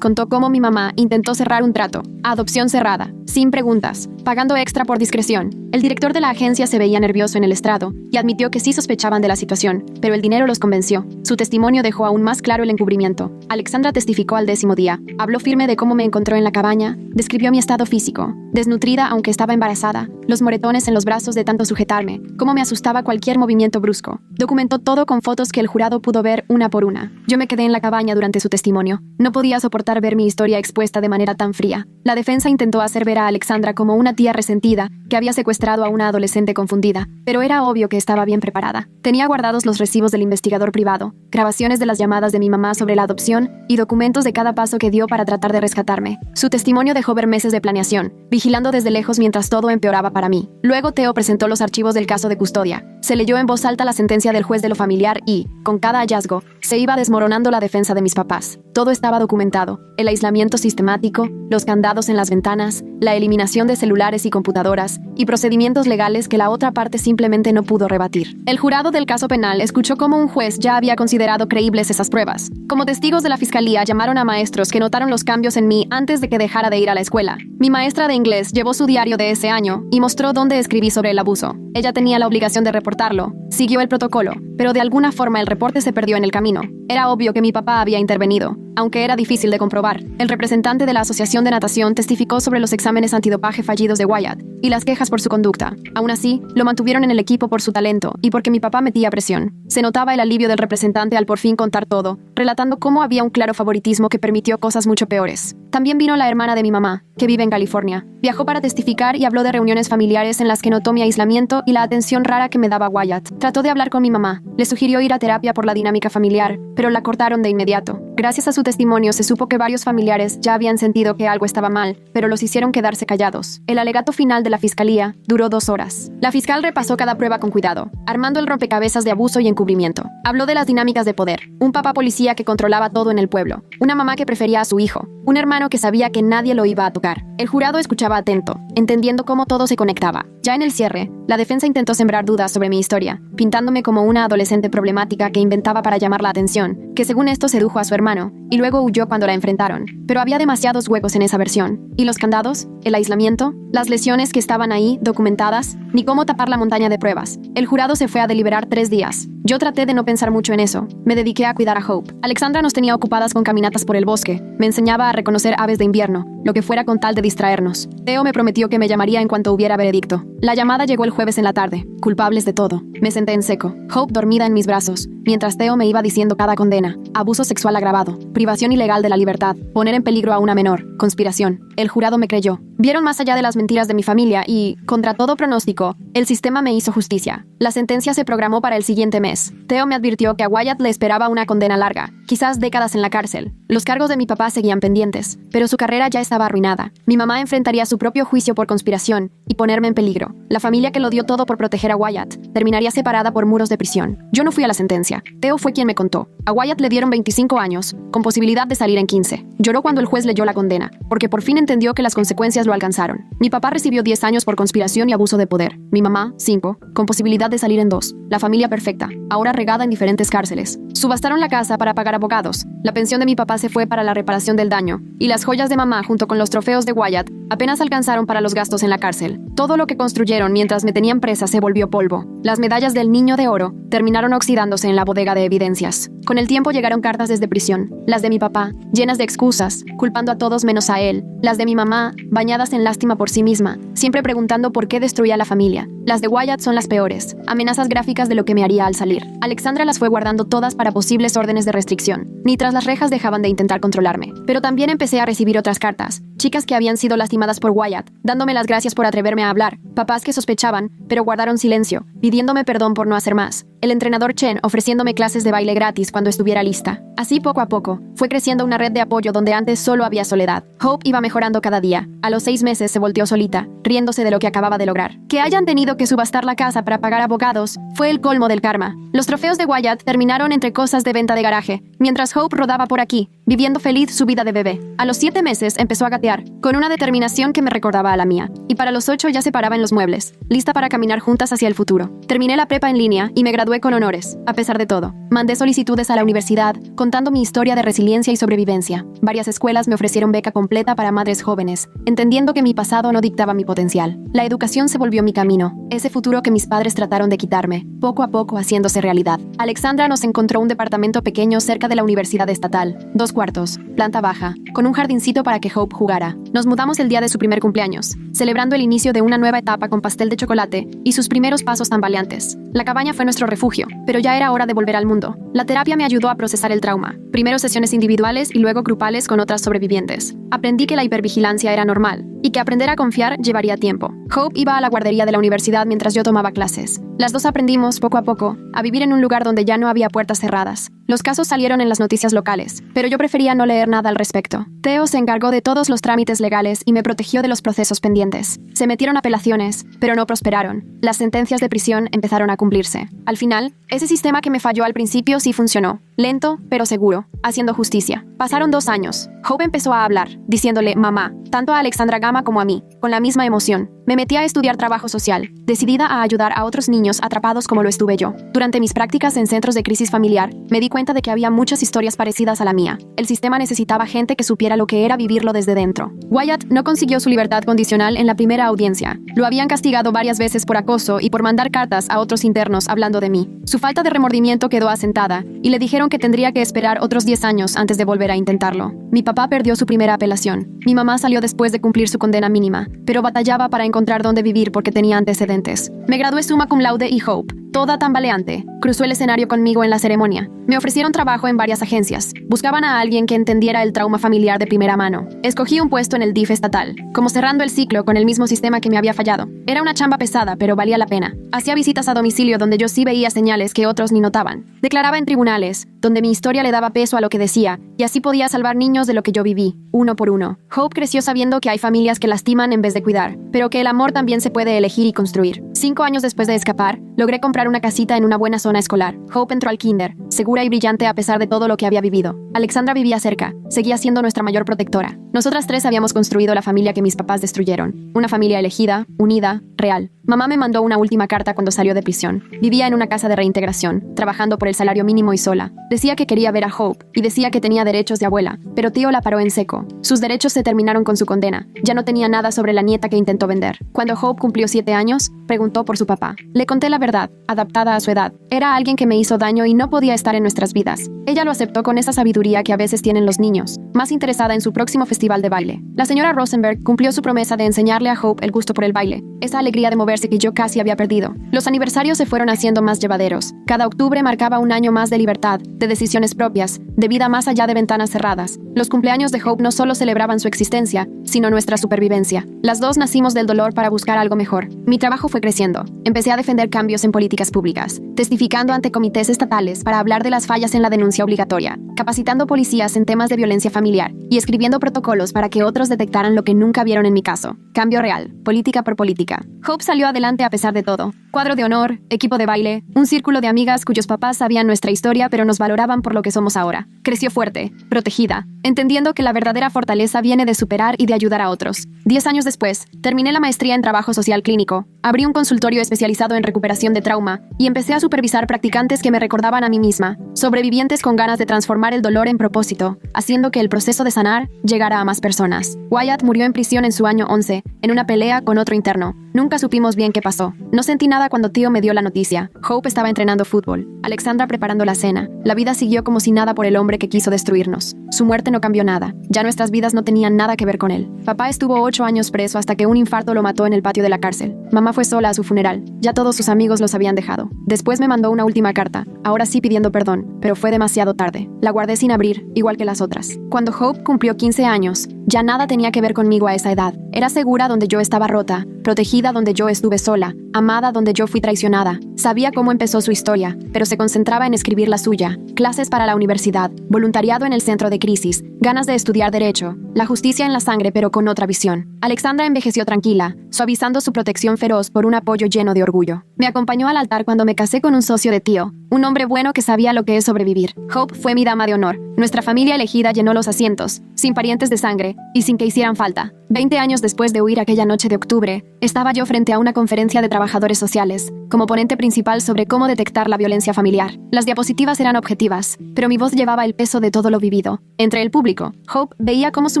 A: contó cómo mi mamá intentó cerrar un trato. Adopción cerrada, sin preguntas, pagando extra por discreción. El director de la agencia se veía nervioso en el estrado y admitió que sí sospechaban de la situación, pero el dinero los convenció. Su testimonio dejó aún más claro el encubrimiento. Alexandra testificó al 10º día. Habló firme de cómo me encontró en la cabaña, describió mi estado físico, desnutrida aunque estaba embarazada, los moretones en los brazos de tanto sujetarme, cómo me asustaba cualquier movimiento brusco. Documentó todo con fotos que el jurado pudo ver una por una. Yo me quedé en la cabaña durante su testimonio. No podía soportar ver mi historia expuesta de manera tan fría. La defensa intentó hacer ver a Alexandra como una tía resentida que había secuestrado a una adolescente confundida, pero era obvio que estaba bien preparada. Tenía guardados los recibos del investigador privado, grabaciones de las llamadas de mi mamá sobre la adopción y documentos de cada paso que dio para tratar de rescatarme. Su testimonio dejó ver meses de planeación, vigilando desde lejos mientras todo empeoraba para mí. Luego Theo presentó los archivos del caso de custodia. Se leyó en voz alta la sentencia del juez de lo familiar y, con cada hallazgo, se iba desmoronando la defensa de mis papás. Todo estaba documentado. El aislamiento sistemático, los candados en las ventanas, la eliminación de celulares y computadoras, y procedimientos legales que la otra parte simplemente no pudo rebatir. El jurado del caso penal escuchó cómo un juez ya había considerado creíbles esas pruebas. Como testigos de la fiscalía llamaron a maestros que notaron los cambios en mí antes de que dejara de ir a la escuela. Mi maestra de inglés llevó su diario de ese año y mostró dónde escribí sobre el abuso. Ella tenía la obligación de reportarlo, siguió el protocolo, pero de alguna forma el reporte se perdió en el camino. Era obvio que mi papá había intervenido, aunque era difícil de comprobar. El representante de la Asociación de Natación testificó sobre los exámenes antidopaje fallidos de Wyatt y las quejas por su conducta. Aún así, lo mantuvieron en el equipo por su talento y porque mi papá metía presión. Se notaba el alivio del representante al por fin contar todo, relatando cómo había un claro favoritismo que permitió cosas mucho peores. También vino la hermana de mi mamá, que vive en California. Viajó para testificar y habló de reuniones familiares en las que notó mi aislamiento y la atención rara que me daba Wyatt. Trató de hablar con mi mamá. Le sugirió ir a terapia por la dinámica familiar, pero la cortaron de inmediato. Gracias a su testimonio se supo que varios familiares ya habían sentido que algo estaba mal, pero los hicieron quedarse callados. El alegato final de la fiscalía duró 2 horas. La fiscal repasó cada prueba con cuidado, armando el rompecabezas de abuso y encubrimiento. Habló de las dinámicas de poder, un papá policía que controlaba todo en el pueblo, una mamá que prefería a su hijo, un hermano que sabía que nadie lo iba a tocar. El jurado escuchaba atento, entendiendo cómo todo se conectaba. Ya en el cierre, la defensa intentó sembrar dudas sobre mi historia, pintándome como una adolescente problemática que inventaba para llamar la atención, que según esto sedujo a su hermano, y luego huyó cuando la enfrentaron. Pero había demasiados huecos en esa versión. ¿Y los candados? ¿El aislamiento? ¿Las lesiones que estaban ahí, documentadas? Ni cómo tapar la montaña de pruebas. El jurado se fue a deliberar 3 días. Yo traté de no pensar mucho en eso. Me dediqué a cuidar a Hope. Alexandra nos tenía ocupadas con caminatas por el bosque. Me enseñaba a reconocer aves de invierno, lo que fuera con tal de distraernos. Theo me prometió que me llamaría en cuanto hubiera veredicto. La llamada llegó el jueves en la tarde. Culpables de todo. Me senté en seco. Hope dormida en mis brazos, mientras Theo me iba diciendo cada condena. Abuso sexual agravado, privación ilegal de la libertad, poner en peligro a una menor, conspiración. El jurado me creyó. Vieron más allá de las mentiras de mi familia y, contra todo pronóstico, el sistema me hizo justicia. La sentencia se programó para el siguiente mes. Theo me advirtió que a Wyatt le esperaba una condena larga, quizás décadas en la cárcel. Los cargos de mi papá seguían pendientes, pero su carrera ya estaba arruinada. Mi mamá enfrentaría su propio juicio por conspiración y ponerme en peligro. La familia que lo dio todo por proteger a Wyatt terminaría separada por muros de prisión. Yo no fui a la sentencia. Theo fue quien me contó. A Wyatt le dieron 25 años, con posibilidad de salir en 15. Lloró cuando el juez leyó la condena, porque por fin entendió que las consecuencias lo alcanzaron. Mi papá recibió 10 años por conspiración y abuso de poder. Mi mamá, 5, con posibilidad de salir en 2. La familia perfecta, ahora regada en diferentes cárceles. Subastaron la casa para pagar abogados. La pensión de mi papá se fue para la reparación del daño, y las joyas de mamá junto con los trofeos de Wyatt apenas alcanzaron para los gastos en la cárcel. Todo lo que construyeron mientras me tenían presa se volvió polvo. Las medallas del Niño de Oro terminaron oxidándose en la bodega de evidencias. Con el tiempo llegaron cartas desde prisión, las de mi papá, llenas de excusas, culpando a todos menos a él, las de mi mamá, bañadas en lástima por sí misma, siempre preguntando por qué destruía a la familia. Las de Wyatt son las peores, amenazas gráficas de lo que me haría al salir. Alexandra las fue guardando todas para posibles órdenes de restricción. Ni tras las rejas dejaban de intentar controlarme. Pero también empecé a recibir otras cartas, chicas que habían sido lastimadas por Wyatt, dándome las gracias por atreverme a hablar, papás que sospechaban, pero guardaron silencio, pidiéndome perdón por no hacer más. El entrenador Chen ofreciéndome clases de baile gratis cuando estuviera lista. Así poco a poco, fue creciendo una red de apoyo donde antes solo había soledad. Hope iba mejorando cada día. A los 6 meses se volteó solita, riéndose de lo que acababa de lograr. Que hayan tenido que subastar la casa para pagar abogados fue el colmo del karma. Los trofeos de Wyatt terminaron entre cosas de venta de garaje, mientras Hope rodaba por aquí, viviendo feliz su vida de bebé. A los 7 meses empezó a gatear, con una determinación que me recordaba a la mía. Y para los 8 ya se paraba en los muebles, lista para caminar juntas hacia el futuro. Terminé la prepa en línea y me gradué con honores, a pesar de todo. Mandé solicitudes a la universidad, contando mi historia de resiliencia y sobrevivencia. Varias escuelas me ofrecieron beca completa para madres jóvenes, entendiendo que mi pasado no dictaba mi potencial. La educación se volvió mi camino, ese futuro que mis padres trataron de quitarme, poco a poco haciéndose realidad. Alexandra nos encontró un departamento pequeño cerca de la universidad estatal, 2 cuartos, planta baja, con un jardincito para que Hope jugara. Nos mudamos el día de su primer cumpleaños, celebrando el inicio de una nueva etapa con pastel de chocolate y sus primeros pasos tambaleantes. La cabaña fue nuestro refugio, pero ya era hora de volver al mundo. La terapia me ayudó a procesar el trauma. Primero sesiones individuales y luego grupales con otras sobrevivientes. Aprendí que la hipervigilancia era normal y que aprender a confiar llevaría tiempo. Hope iba a la guardería de la universidad mientras yo tomaba clases. Las dos aprendimos, poco a poco, a vivir en un lugar donde ya no había puertas cerradas. Los casos salieron en las noticias locales, pero yo prefería no leer nada al respecto. Theo se encargó de todos los trámites legales y me protegió de los procesos pendientes. Se metieron apelaciones, pero no prosperaron. Las sentencias de prisión empezaron a cumplirse. Al final, ese sistema que me falló al principio sí funcionó. Lento, pero seguro, haciendo justicia. Pasaron 2 años. Hope empezó a hablar, diciéndole mamá, tanto a Alexandra Gama como a mí, con la misma emoción. Me metí a estudiar trabajo social, decidida a ayudar a otros niños atrapados como lo estuve yo. Durante mis prácticas en centros de crisis familiar, me di cuenta de que había muchas historias parecidas a la mía. El sistema necesitaba gente que supiera lo que era vivirlo desde dentro. Wyatt no consiguió su libertad condicional en la primera audiencia. Lo habían castigado varias veces por acoso y por mandar cartas a otros internos hablando de mí. Su falta de remordimiento quedó asentada, y le dijeron que tendría que esperar otros 10 años antes de volver a intentarlo. Mi papá perdió su primera apelación. Mi mamá salió después de cumplir su condena mínima, pero batallaba para encontrar dónde vivir porque tenía antecedentes. Me gradué summa cum laude y Hope, toda tambaleante, cruzó el escenario conmigo en la ceremonia. Me ofrecieron trabajo en varias agencias. Buscaban a alguien que entendiera el trauma familiar de primera mano. Escogí un puesto en el DIF estatal, como cerrando el ciclo con el mismo sistema que me había fallado. Era una chamba pesada, pero valía la pena. Hacía visitas a domicilio donde yo sí veía señales que otros ni notaban. Declaraba en tribunales, donde mi historia le daba peso a lo que decía, y así podía salvar niños de lo que yo viví, uno por uno. Hope creció sabiendo que hay familias que lastiman en vez de cuidar, pero que el amor también se puede elegir y construir. 5 años después de escapar, logré comprar una casita en una buena zona escolar. Hope entró al kinder, segura y brillante a pesar de todo lo que había vivido. Alexandra vivía cerca, seguía siendo nuestra mayor protectora. Nosotras tres habíamos construido la familia que mis papás destruyeron. Una familia elegida, unida, real. Mamá me mandó una última carta cuando salió de prisión. Vivía en una casa de reintegración, trabajando por el salario mínimo y sola. Decía que quería ver a Hope y decía que tenía derechos de abuela, pero tío la paró en seco. Sus derechos se terminaron con su condena. Ya no tenía nada sobre la nieta que intentó vender. Cuando Hope cumplió 7 años, preguntó por su papá. Le conté la verdad, adaptada a su edad. Era alguien que me hizo daño y no podía estar en nuestras vidas. Ella lo aceptó con esa sabiduría que a veces tienen los niños, más interesada en su próximo festival de baile. La señora Rosenberg cumplió su promesa de enseñarle a Hope el gusto por el baile, esa alegría de moverse que yo casi había perdido. Los aniversarios se fueron haciendo más llevaderos. Cada octubre marcaba un año más de libertad, de decisiones propias, de vida más allá de ventanas cerradas. Los cumpleaños de Hope no solo celebraban su existencia, sino nuestra supervivencia. Las dos nacimos del dolor para buscar algo mejor. Mi trabajo fue creciendo. Empecé a defender cambios en políticas públicas, testificando ante comités estatales para hablar de las fallas en la denuncia obligatoria, capacitando policías en temas de violencia familiar y escribiendo protocolos para que otros detectaran lo que nunca vieron en mi caso. Cambio real, política por política. Hope salió adelante a pesar de todo. Cuadro de honor, equipo de baile, un círculo de amigas cuyos papás sabían nuestra historia pero nos valoraban por lo que somos ahora. Creció fuerte, protegida, entendiendo que la verdadera fortaleza viene de superar y de ayudar a otros. 10 años después, terminé la maestría en trabajo social clínico, abrí un consultorio especializado en recuperación de trauma y empecé a supervisar practicantes que me recordaban a mí misma, sobrevivientes con ganas de transformar el dolor en propósito, haciendo que el proceso de sanar llegara a más personas. Wyatt murió en prisión en su año 11, en una pelea con otro interno. Nunca supimos bien qué pasó. No sentí nada cuando tío me dio la noticia. Hope estaba entrenando fútbol, Alexandra preparando la cena. La vida siguió como si nada por el hombre que quiso destruirnos. Su muerte no cambió nada. Ya nuestras vidas no tenían nada que ver con él. Papá estuvo 8 años preso hasta que un infarto lo mató en el patio de la cárcel. Mamá fue sola a su funeral. Ya todos sus amigos los habían dejado. Después me mandó una última carta, ahora sí pidiendo perdón, pero fue demasiado tarde. La guardé sin abrir, igual que las otras. Cuando Hope cumplió 15 años, ya nada tenía que ver conmigo a esa edad. Era segura donde yo estaba rota, protegida donde yo estuve sola, amada donde yo fui traicionada. Sabía cómo empezó su historia, pero se concentraba en escribir la suya. Clases para la universidad, voluntariado en el centro de crisis, ganas de estudiar derecho, la justicia en la sangre pero con otra visión. Alexandra envejeció tranquila, suavizando su protección feroz por un apoyo lleno de orgullo. Me acompañó al altar cuando me casé con un socio de tío, un hombre bueno que sabía lo que es sobrevivir. Hope fue mi dama de honor. Nuestra familia elegida llenó los asientos, sin parientes de sangre y sin que hicieran falta. 20 años después de huir aquella noche de octubre, estaba yo frente a una conferencia de trabajadores sociales, como ponente principal sobre cómo detectar la violencia familiar. Las diapositivas eran objetivas, pero mi voz llevaba el peso de todo lo vivido. Entre el público, Hope veía cómo su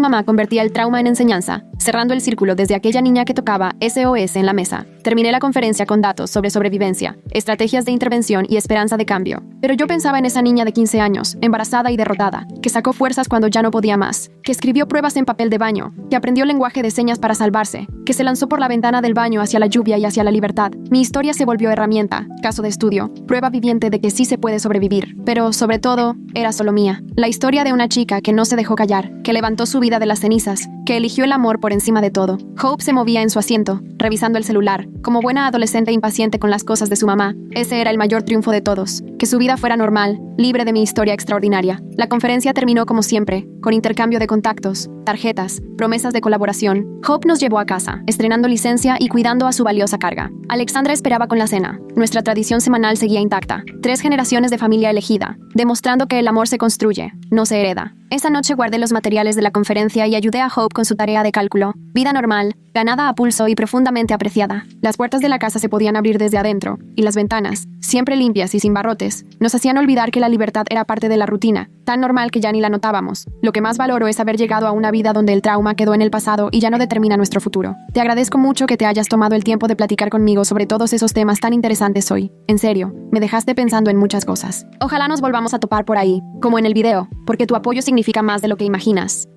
A: mamá convertía el trauma en enseñanza, cerrando el círculo desde aquella niña que tocaba SOS en la mesa. Terminé la conferencia con datos sobre sobrevivencia, estrategias de intervención y esperanza de cambio. Pero yo pensaba en esa niña de 15 años, embarazada y derrotada, que sacó fuerzas cuando ya no podía más, que escribió pruebas en papel de baño, que aprendió lenguaje de señas para salvarse, que se lanzó por la ventana del baño hacia la lluvia y hacia la libertad. Mi historia se volvió herramienta, caso de estudio, prueba viviente de que sí se puede sobrevivir. Pero, sobre todo, era solo mía. La historia de una chica que no se dejó callar, que levantó su vida de las cenizas, que eligió el amor por encima de todo. Hope se movía en su asiento, revisando el celular, como buena adolescente impaciente con las cosas de su mamá. Ese era el mayor triunfo de todos, que su vida fuera normal, libre de mi historia extraordinaria. La conferencia terminó como siempre, con intercambio de contactos, tarjetas, promesas de colaboración. Hope nos llevó a casa, estrenando licencia y cuidando a su valiosa carga. Alexandra esperaba con la cena. Nuestra tradición semanal seguía intacta. 3 generaciones de familia elegida, demostrando que el amor se construye, no se hereda. Esa noche guardé los materiales de la conferencia y ayudé a Hope con su tarea de cálculo. Vida normal, ganada a pulso y profundamente apreciada. Las puertas de la casa se podían abrir desde adentro, y las ventanas, siempre limpias y sin barrotes, nos hacían olvidar que la libertad era parte de la rutina, tan normal que ya ni la notábamos. Lo que más valoro es haber llegado a una vida donde el trauma quedó en el pasado y ya no determina nuestro futuro. Te agradezco mucho que te hayas tomado el tiempo de platicar conmigo sobre todos esos temas tan interesantes hoy. En serio, me dejaste pensando en muchas cosas. Ojalá nos volvamos a topar por ahí, como en el video, porque tu apoyo significa más de lo que imaginas.